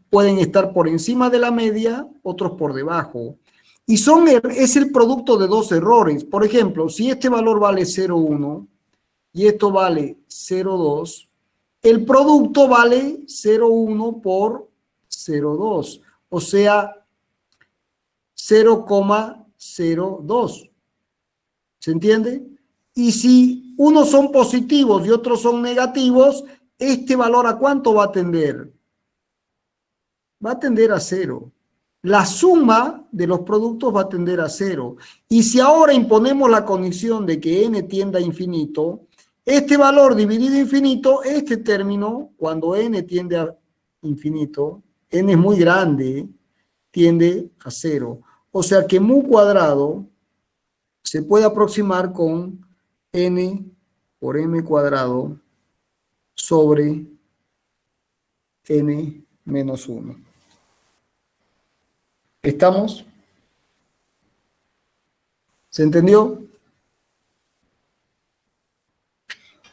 pueden estar por encima de la media, otros por debajo. Y es el producto de dos errores. Por ejemplo, si este valor vale 0,1 y esto vale 0,2, el producto vale 0,1 por 0,2, o sea, 0,02. ¿Se entiende? Y si unos son positivos y otros son negativos, ¿este valor a cuánto va a tender? Va a tender a 0. La suma de los productos va a tender a 0. Y si ahora imponemos la condición de que n tienda a infinito, este valor dividido infinito, este término, cuando n tiende a infinito, n es muy grande, tiende a 0. O sea que mu cuadrado se puede aproximar con n por m cuadrado sobre n menos 1. ¿Estamos? ¿Se entendió?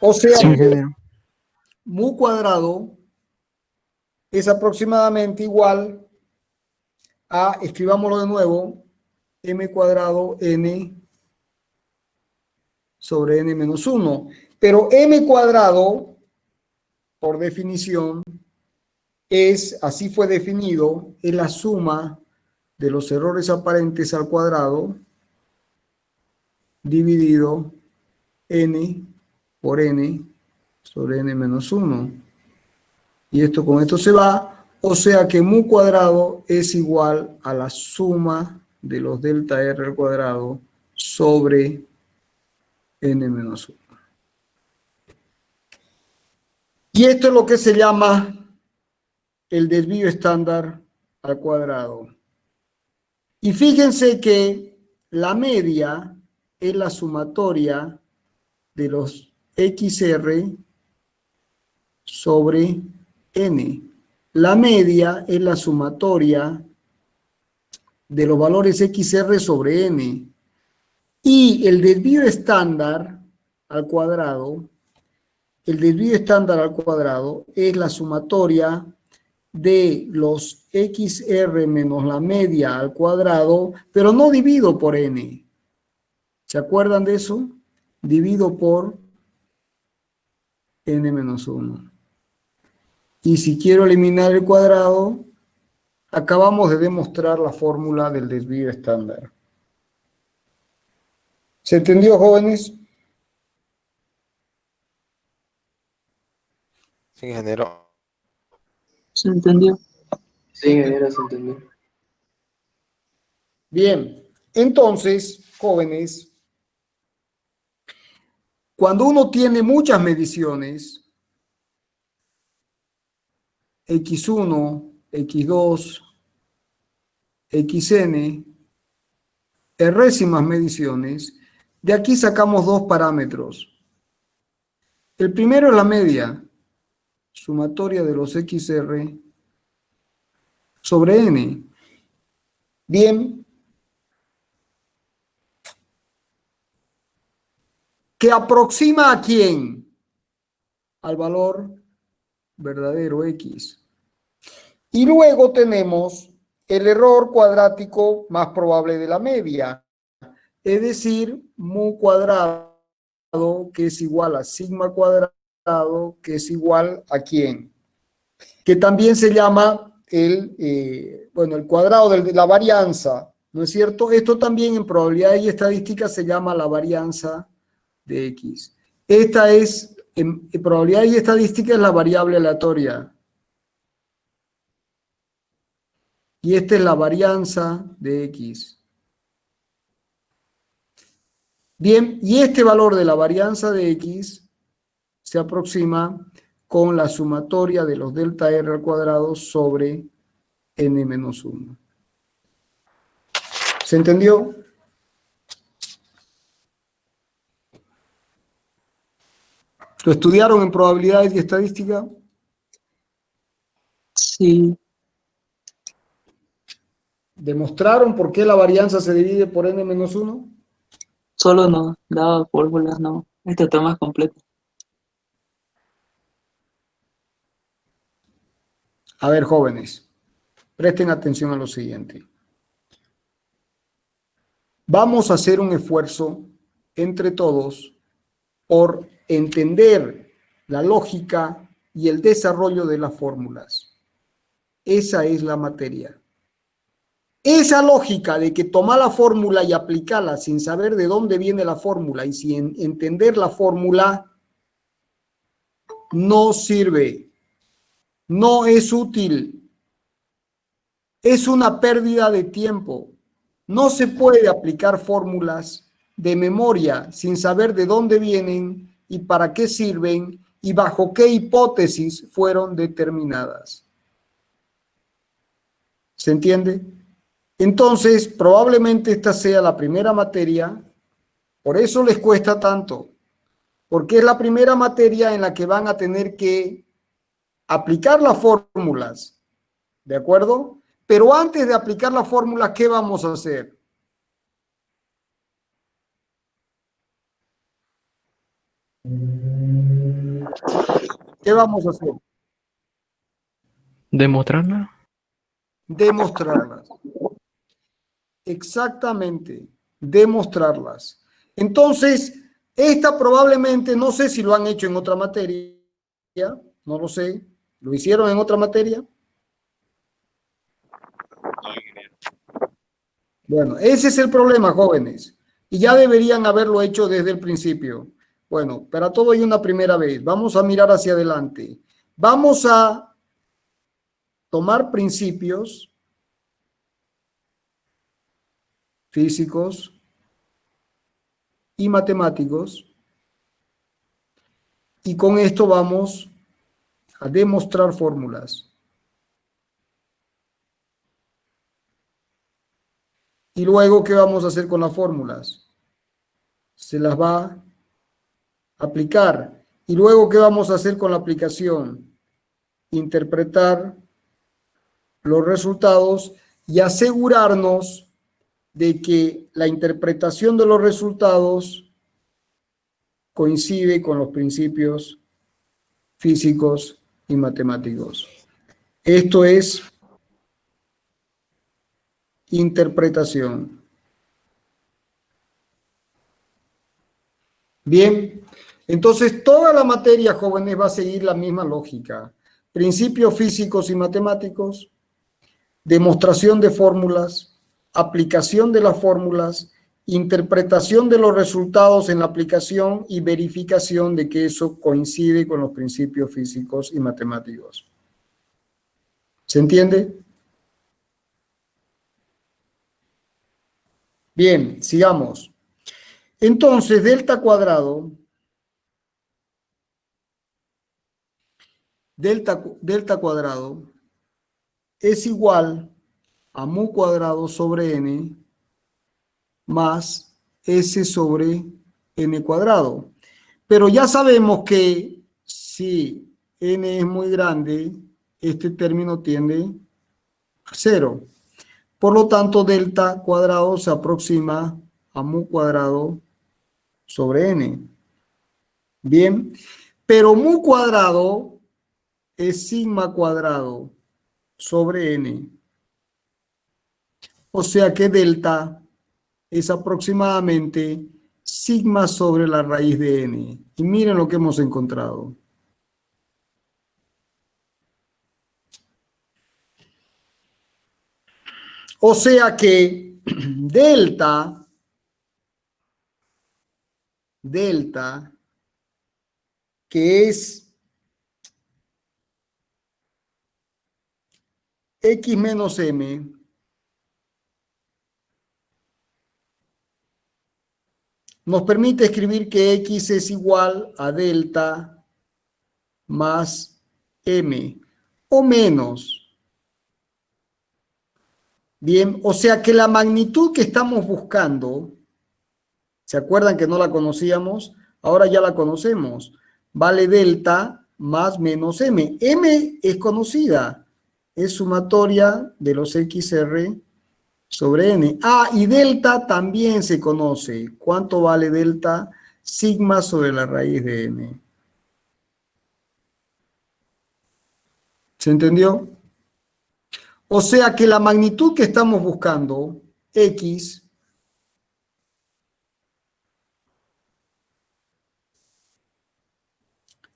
O sea, Sí, ingeniero. mu cuadrado es aproximadamente igual a, escribámoslo de nuevo, m cuadrado n sobre n menos 1. Pero m cuadrado, por definición, así fue definido, es la suma de los errores aparentes al cuadrado dividido n por n sobre n menos 1. Y esto con esto se va, o sea que mu cuadrado es igual a la suma de los delta r al cuadrado sobre n menos 1. Y esto es lo que se llama el desvío estándar al cuadrado. Y fíjense que la media es la sumatoria de los XR sobre N. La media es la sumatoria de los valores XR sobre N. Y el desvío estándar al cuadrado, es la sumatoria de los XR menos la media al cuadrado, pero no divido por N. ¿Se acuerdan de eso? Divido por N menos 1. Y si quiero eliminar el cuadrado, acabamos de demostrar la fórmula del desvío estándar. ¿Se entendió, jóvenes? Sí, ingeniero. ¿Se entendió? Sí, ingeniero, se entendió. Bien, entonces, jóvenes, cuando uno tiene muchas mediciones, X1, X2, XN, errésimas mediciones, de aquí sacamos dos parámetros. El primero es la media, sumatoria de los XR sobre N. Bien. ¿Que aproxima a quién? Al valor verdadero X. Y luego tenemos el error cuadrático más probable de la media, es decir, mu cuadrado, que es igual a sigma cuadrado, que es igual a quién, que también se llama el cuadrado de la varianza, ¿no es cierto? Esto también en probabilidad y estadística se llama la varianza de X. Esta es, en probabilidad y estadística, es la variable aleatoria. Y esta es la varianza de X. Bien, y este valor de la varianza de X se aproxima con la sumatoria de los delta R al cuadrado sobre N menos 1. ¿Se entendió? ¿Lo estudiaron en probabilidades y estadística? Sí, ¿Demostraron por qué la varianza se divide por N menos 1? solo no daba fórmulas, no. Este está más completo. A ver, jóvenes, presten atención a lo siguiente. Vamos a hacer un esfuerzo entre todos por entender la lógica y el desarrollo de las fórmulas. Esa es la materia. Esa lógica de que tomar la fórmula y aplicarla sin saber de dónde viene la fórmula y sin entender la fórmula no sirve, no es útil, es una pérdida de tiempo. No se puede aplicar fórmulas de memoria sin saber de dónde vienen y para qué sirven y bajo qué hipótesis fueron determinadas. ¿Se entiende? Entonces, probablemente esta sea la primera materia, por eso les cuesta tanto, porque es la primera materia en la que van a tener que aplicar las fórmulas, ¿de acuerdo? Pero antes de aplicar las fórmulas, ¿qué vamos a hacer? ¿Qué vamos a hacer? ¿Demostrarla? Demostrarlas. Exactamente, demostrarlas. Entonces, esta probablemente, no sé si lo han hecho en otra materia, no lo sé. ¿Lo hicieron en otra materia? Bueno, ese es el problema, jóvenes. Y ya deberían haberlo hecho desde el principio. Bueno, para todo hay una primera vez. Vamos a mirar hacia adelante. Vamos a tomar principios físicos y matemáticos y con esto vamos a demostrar fórmulas. Y luego, ¿qué vamos a hacer con las fórmulas? Se las va a aplicar. Y luego, ¿qué vamos a hacer con la aplicación? Interpretar los resultados y asegurarnos de que la interpretación de los resultados coincide con los principios físicos y matemáticos. Esto es interpretación. Bien, entonces toda la materia, jóvenes, va a seguir la misma lógica. Principios físicos y matemáticos, demostración de fórmulas, aplicación de las fórmulas, interpretación de los resultados en la aplicación y verificación de que eso coincide con los principios físicos y matemáticos. ¿Se entiende? Bien, sigamos. Entonces, delta cuadrado es igual a mu cuadrado sobre n más s sobre n cuadrado. Pero ya sabemos que si n es muy grande, este término tiende a 0. Por lo tanto, delta cuadrado se aproxima a mu cuadrado sobre n. Bien, pero mu cuadrado es sigma cuadrado sobre n. O sea que delta es aproximadamente sigma sobre la raíz de n. Y miren lo que hemos encontrado. O sea que delta, que es x menos m, nos permite escribir que x es igual a delta más m o menos. Bien, o sea que la magnitud que estamos buscando, ¿se acuerdan que no la conocíamos? Ahora ya la conocemos. Vale delta más menos m. M es conocida, es sumatoria de los xr sobre n. Ah, y delta también se conoce. ¿Cuánto vale delta? Sigma sobre la raíz de n. ¿Se entendió? O sea que la magnitud que estamos buscando, x,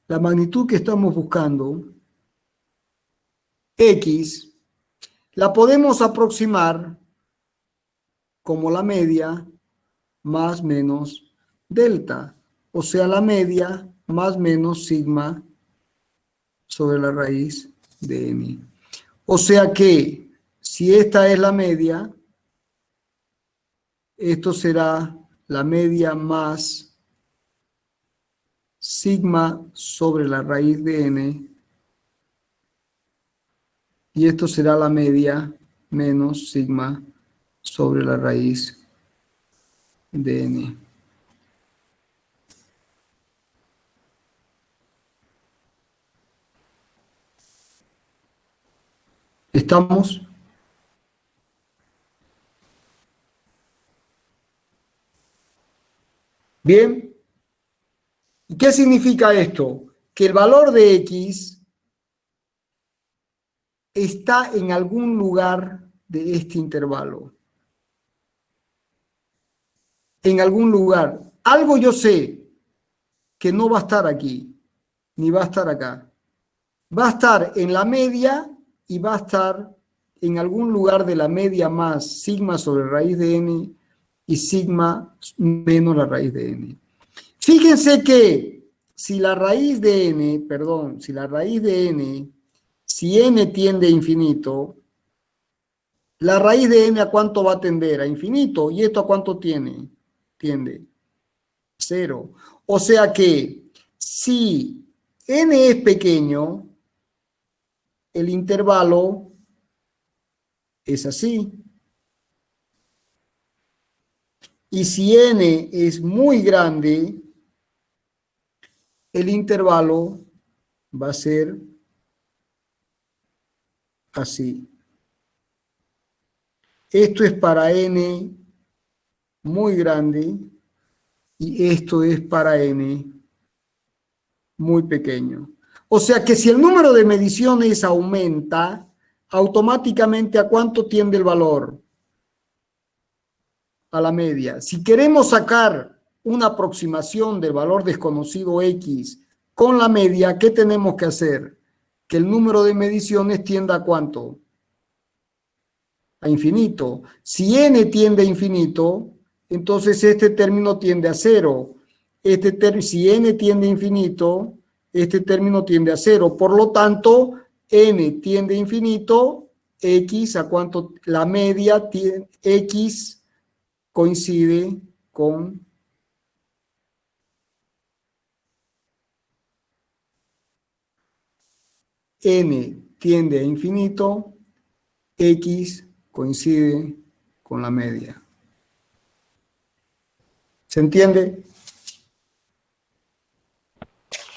la magnitud que estamos buscando, x, la podemos aproximar como la media más menos delta, o sea, la media más menos sigma sobre la raíz de n. O sea que si esta es la media, esto será la media más sigma sobre la raíz de n, y esto será la media menos sigma sobre la raíz de n. ¿Estamos? Bien. ¿Y qué significa esto? Que el valor de x está en algún lugar de este intervalo. En algún lugar. Algo yo sé que no va a estar aquí, ni va a estar acá. Va a estar en la media y va a estar en algún lugar de la media más sigma sobre raíz de n y sigma menos la raíz de n. Fíjense que si la raíz de n, si n tiende a infinito, la raíz de n ¿a cuánto va a tender? A infinito. ¿Y esto a cuánto tiende? 0. O sea que si n es pequeño, el intervalo es así. Y si n es muy grande, el intervalo va a ser así. Esto es para n muy grande y esto es para n muy pequeño. O sea que si el número de mediciones aumenta, automáticamente ¿a cuánto tiende el valor? A la media. Si queremos sacar una aproximación del valor desconocido x con la media, ¿qué tenemos que hacer? Que el número de mediciones tienda ¿a cuánto? A infinito. Si n tiende a infinito, entonces este término tiende a 0. Si n tiende a infinito, este término tiende a 0. Por lo tanto, n tiende a infinito, x a cuánto, la media, x coincide con n tiende a infinito, x coincide con la media. ¿Se entiende?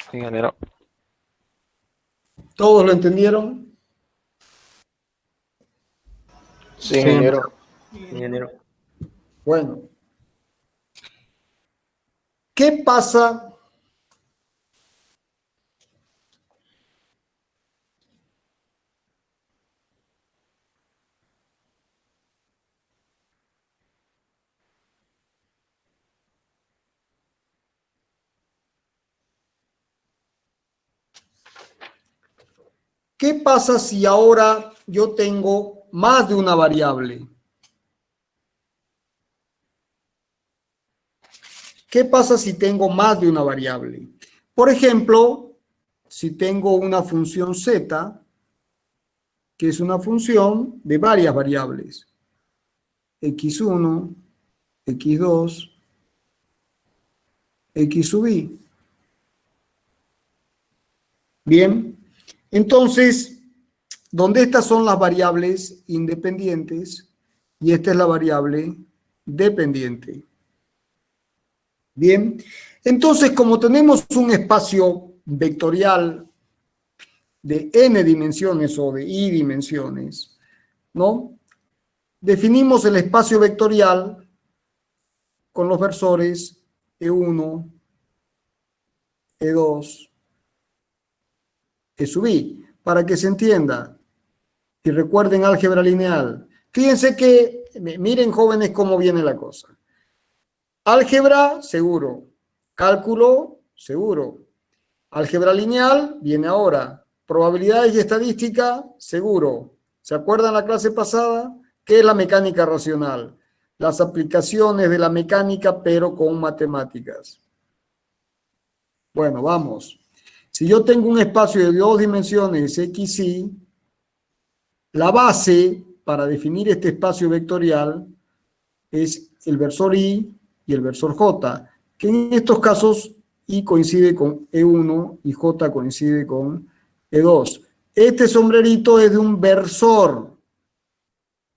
Sí, ingeniero. ¿Todos lo entendieron? Sí, ingeniero. Ingeniero. Bueno. ¿Qué pasa? ¿Qué pasa si ahora yo tengo más de una variable? ¿Qué pasa si tengo más de una variable? Por ejemplo, si tengo una función z, que es una función de varias variables, x1, x2, x sub i. Bien, entonces, donde estas son las variables independientes y esta es la variable dependiente. Bien, entonces como tenemos un espacio vectorial de n dimensiones o de i dimensiones, ¿no? Definimos el espacio vectorial con los versores E1, E2, E sub i, para que se entienda y recuerden álgebra lineal. Fíjense que, miren jóvenes cómo viene la cosa. Álgebra, seguro. Cálculo, seguro. Álgebra lineal, viene ahora. Probabilidades y estadística, seguro. ¿Se acuerdan la clase pasada? ¿Qué es la mecánica racional? Las aplicaciones de la mecánica, pero con matemáticas. Bueno, vamos. Si yo tengo un espacio de 2 dimensiones, x, y, la base para definir este espacio vectorial es el versor i y el versor j, que en estos casos i coincide con E1 y j coincide con E2. Este sombrerito es de un versor,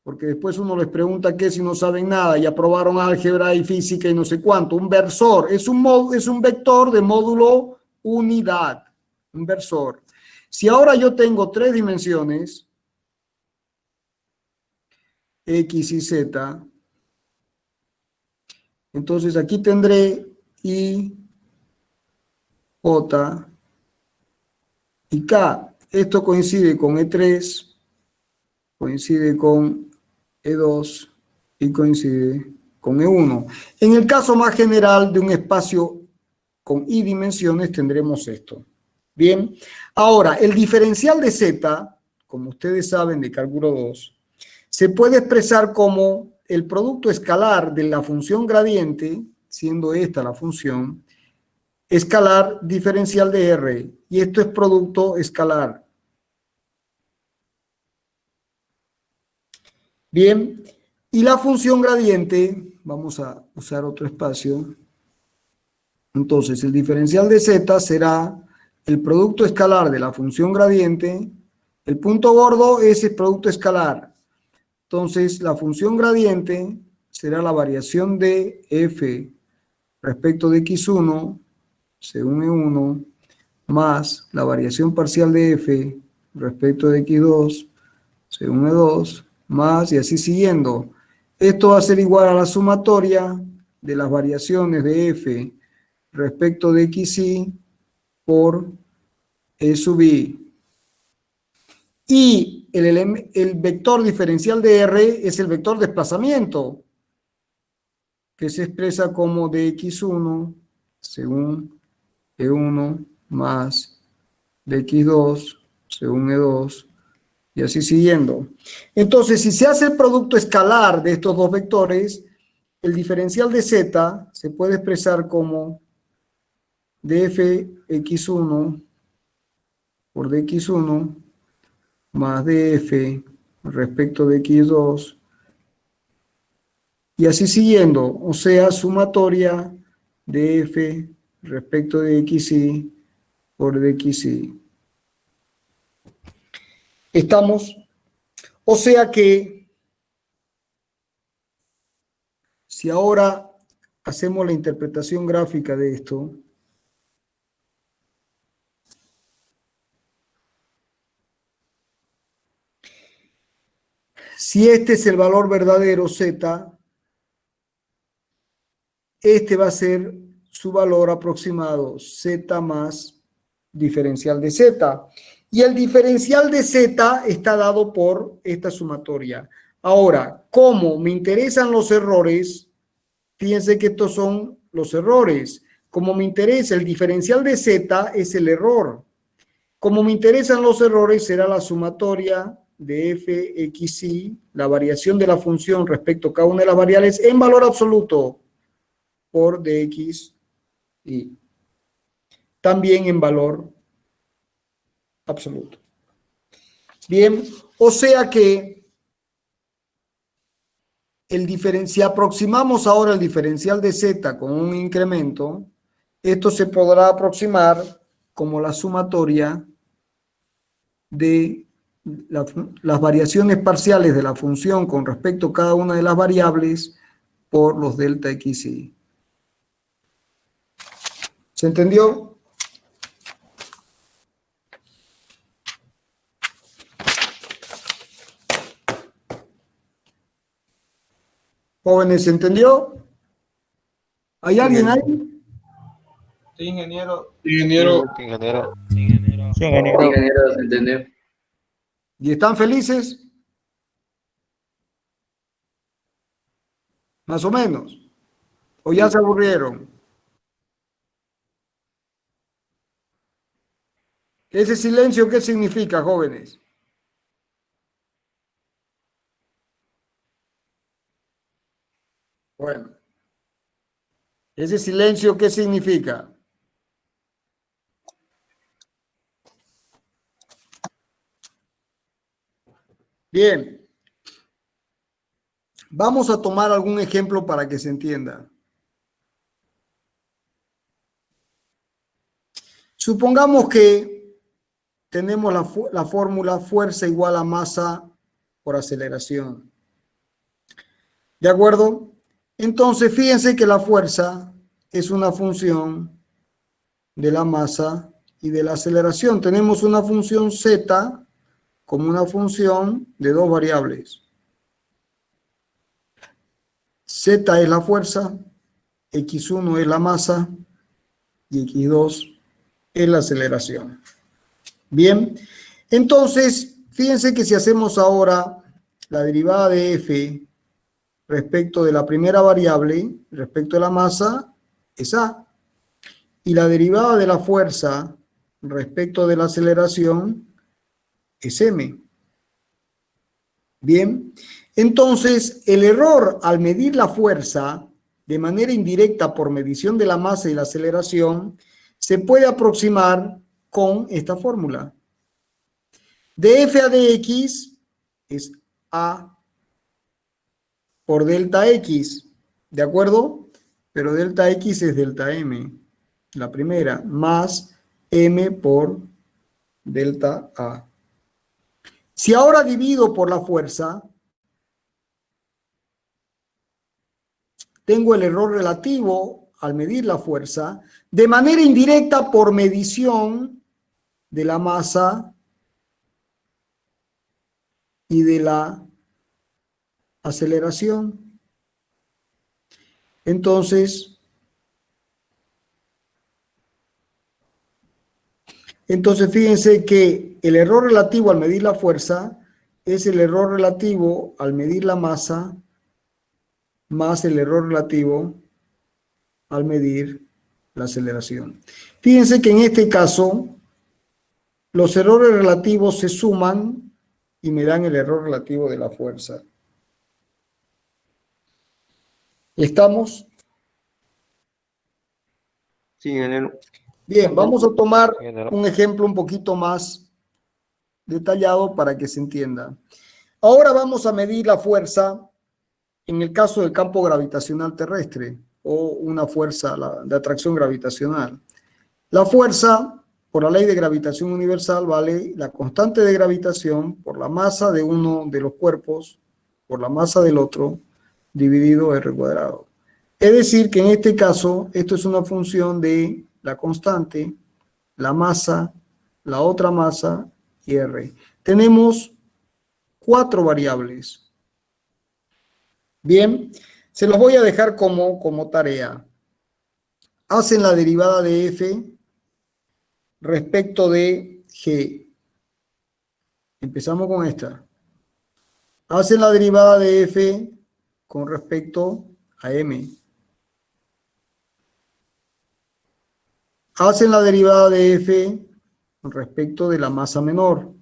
porque después uno les pregunta qué si no saben nada y aprobaron álgebra y física y no sé cuánto. Un versor es un vector de módulo unidad, un versor. Si ahora yo tengo 3 dimensiones, x y z, entonces aquí tendré i, j y k. Esto coincide con E3, coincide con E2 y coincide con E1. En el caso más general de un espacio con i dimensiones tendremos esto. Bien, ahora el diferencial de z, como ustedes saben de cálculo 2, se puede expresar como el producto escalar de la función gradiente, siendo esta la función, escalar diferencial de R, y esto es producto escalar. Bien, y la función gradiente, vamos a usar otro espacio, entonces el diferencial de z será el producto escalar de la función gradiente, el punto gordo es el producto escalar, entonces la función gradiente será la variación de f respecto de x1 según E1 más la variación parcial de f respecto de x2 según E2 más y así siguiendo. Esto va a ser igual a la sumatoria de las variaciones de f respecto de xy por e sub i. Y el vector diferencial de R es el vector desplazamiento, que se expresa como dx1 según E1 más dx2 según E2 y así siguiendo. Entonces, si se hace el producto escalar de estos dos vectores, el diferencial de z se puede expresar como dfx1 por dx1 más df respecto de x2 y así siguiendo, o sea, sumatoria de f respecto de xy por dxy. ¿Estamos? O sea que si ahora hacemos la interpretación gráfica de esto, si este es el valor verdadero z, este va a ser su valor aproximado, z más diferencial de z. Y el diferencial de z está dado por esta sumatoria. Ahora, como me interesan los errores, fíjense que estos son los errores. Como me interesa el diferencial de z es el error. Como me interesan los errores será la sumatoria de fxy, la variación de la función respecto a cada una de las variables en valor absoluto por dx y también en valor absoluto. Bien, o sea que si aproximamos ahora el diferencial de z con un incremento, esto se podrá aproximar como la sumatoria de las variaciones parciales de la función con respecto a cada una de las variables por los delta xy. ¿Se entendió? Jóvenes, ¿se entendió? ¿Hay alguien ahí? Sí, ingeniero. Ingeniero. Sí, ingeniero, se entendió. ¿Y están felices? Más o menos. ¿O ya se aburrieron? ¿Ese silencio qué significa, jóvenes? Bueno. ¿Ese silencio qué significa? Bien. Vamos a tomar algún ejemplo para que se entienda. Supongamos que tenemos la fórmula fuerza igual a masa por aceleración. ¿De acuerdo? Entonces, fíjense que la fuerza es una función de la masa y de la aceleración. Tenemos una función z como una función de dos variables. Z es la fuerza, x1 es la masa y x2 es la aceleración. Bien, entonces, fíjense que si hacemos ahora la derivada de f respecto de la primera variable, respecto de la masa, es a. Y la derivada de la fuerza respecto de la aceleración es m. Bien, entonces el error al medir la fuerza de manera indirecta por medición de la masa y la aceleración se puede aproximar con esta fórmula. De f a dx es a por delta x, ¿de acuerdo? Pero delta x es delta m, la primera, más m por delta a. Si ahora divido por la fuerza, tengo el error relativo al medir la fuerza de manera indirecta por medición de la masa y de la aceleración. Entonces, fíjense que el error relativo al medir la fuerza es el error relativo al medir la masa más el error relativo al medir la aceleración. Fíjense que en este caso los errores relativos se suman y me dan el error relativo de la fuerza. ¿Estamos? Sí, ingeniero. Bien, vamos a tomar un ejemplo un poquito más detallado para que se entienda. Ahora vamos a medir la fuerza en el caso del campo gravitacional terrestre o una fuerza de atracción gravitacional. La fuerza, por la ley de gravitación universal, vale la constante de gravitación por la masa de uno de los cuerpos por la masa del otro dividido r cuadrado. Es decir, que en este caso, esto es una función de la constante, la masa, la otra masa y r. Tenemos 4 variables. Bien, se los voy a dejar como tarea. Hacen la derivada de f respecto de g. Empezamos con esta. Hacen la derivada de f con respecto a m. Hacen la derivada de f con respecto de la masa menor.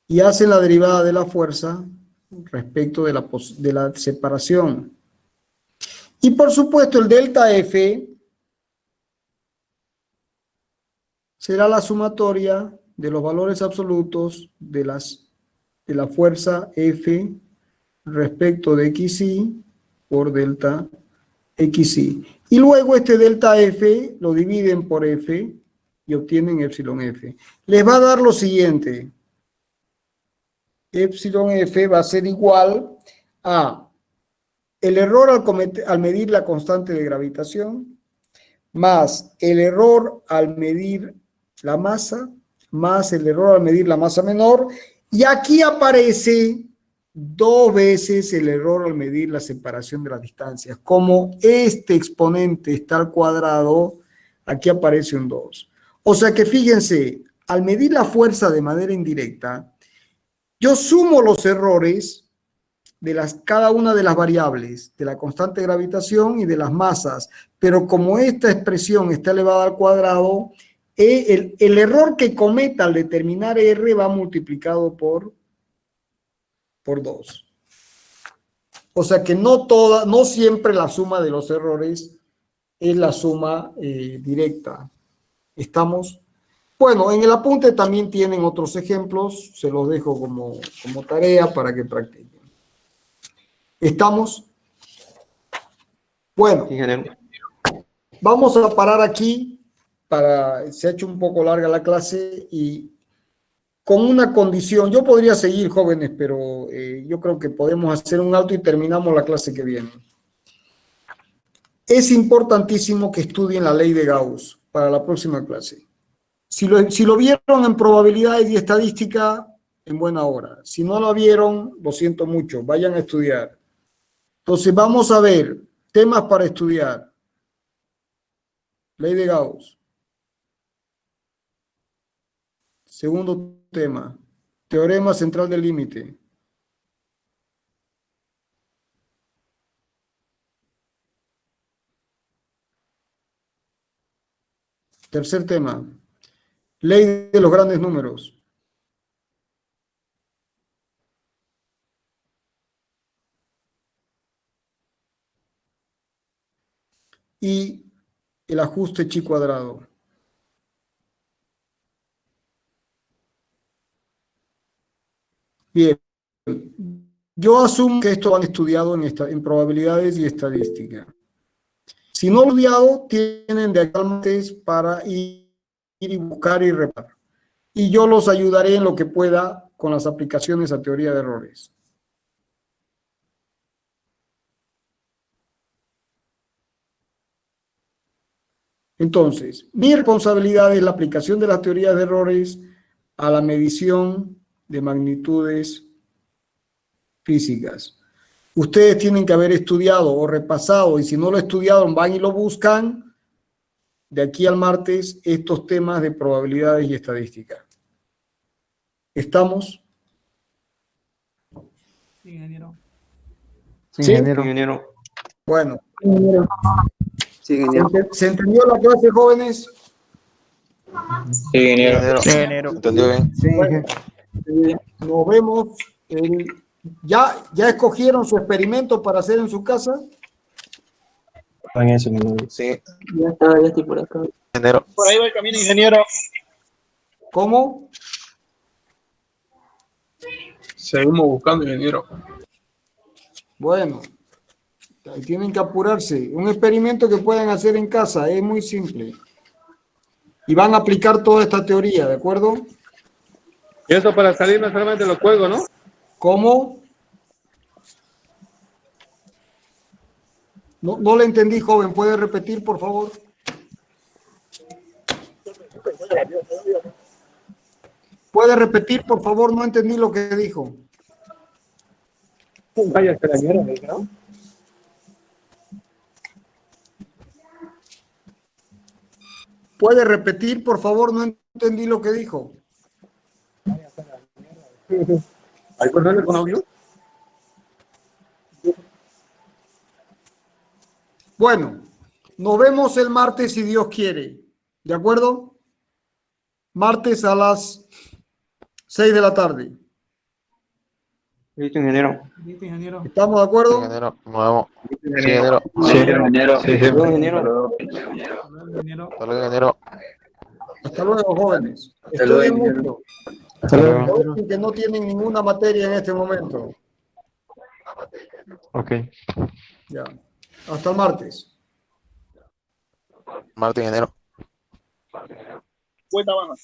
Y hacen la derivada de la fuerza respecto de la separación. Y por supuesto el delta F será la sumatoria de los valores absolutos de la fuerza F respecto de XY por delta XY. Y luego este delta F lo dividen por F y obtienen epsilon F. Les va a dar lo siguiente. Epsilon F va a ser igual a el error al medir la constante de gravitación más el error al medir la masa más el error al medir la masa menor, y aquí aparece 2 veces el error al medir la separación de las distancias. Como este exponente está al cuadrado, aquí aparece un 2. O sea que fíjense, al medir la fuerza de manera indirecta, yo sumo los errores de cada una de las variables, de la constante de gravitación y de las masas, pero como esta expresión está elevada al cuadrado, el error que cometa al determinar R va multiplicado por 2. O sea que no siempre la suma de los errores es la suma directa. ¿Estamos? Bueno, en el apunte también tienen otros ejemplos, se los dejo como tarea para que practiquen. ¿Estamos? Bueno, Ingeniero. vamos a parar aquí, se ha hecho un poco larga la clase y con una condición, yo podría seguir, jóvenes, pero yo creo que podemos hacer un alto y terminamos la clase que viene. Es importantísimo que estudien la ley de Gauss para la próxima clase. Si lo vieron en probabilidades y estadística, en buena hora. Si no lo vieron, lo siento mucho, vayan a estudiar. Entonces vamos a ver temas para estudiar. Ley de Gauss. Segundo tema, teorema central del límite. Tercer tema, ley de los grandes números. Y el ajuste chi cuadrado. Bien, yo asumo que esto lo han estudiado en probabilidades y estadística. Si no lo han estudiado, tienen de acá al martes para ir y buscar y reparar. Y yo los ayudaré en lo que pueda con las aplicaciones a teoría de errores. Entonces, mi responsabilidad es la aplicación de las teorías de errores a la medición de magnitudes físicas. Ustedes tienen que haber estudiado o repasado, y si no lo estudiaron, van y lo buscan de aquí al martes estos temas de probabilidades y estadística. ¿Estamos? Sí, ingeniero. ¿Sí? Ingeniero. Bueno. Sí, ingeniero. ¿Se entendió la clase, jóvenes? Sí, ingeniero. Sí, ingeniero. ¿Entendió bien? Bueno, nos vemos. ¿Ya escogieron su experimento para hacer en su casa? Sí, Ya estoy por acá. ingeniero. Por ahí va el camino, ingeniero. ¿Cómo? Seguimos buscando, ingeniero. Bueno, tienen que apurarse. Un experimento que pueden hacer en casa es muy simple. Y van a aplicar toda esta teoría, ¿de acuerdo? Y eso para salirme solamente los cuelgo, ¿no? ¿Cómo? No le entendí, joven. ¿Puede repetir, por favor? ¿Puede repetir, por favor? No entendí lo que dijo. Vaya, la mierda, ¿no? ¿Puede repetir, por favor? No entendí lo que dijo. ¿Hay personas con audio? Bueno, nos vemos el martes si Dios quiere. ¿De acuerdo? Martes a las 6 de la tarde. Listo, ingeniero. Listo, ingeniero. ¿Estamos de acuerdo? Ingeniero, nos vemos. Sí, ingeniero. Sí, ingeniero. Sí, sí. Saludos, ingeniero. Hasta luego, ingeniero. Hasta luego, ingeniero. Hasta luego, jóvenes. luego, Estudien ingeniero. mucho. Hasta luego. Aprovechen que no tienen ninguna materia en este momento. Ok. Ya. Hasta el martes. Martín, ingeniero. Vuelta abajo.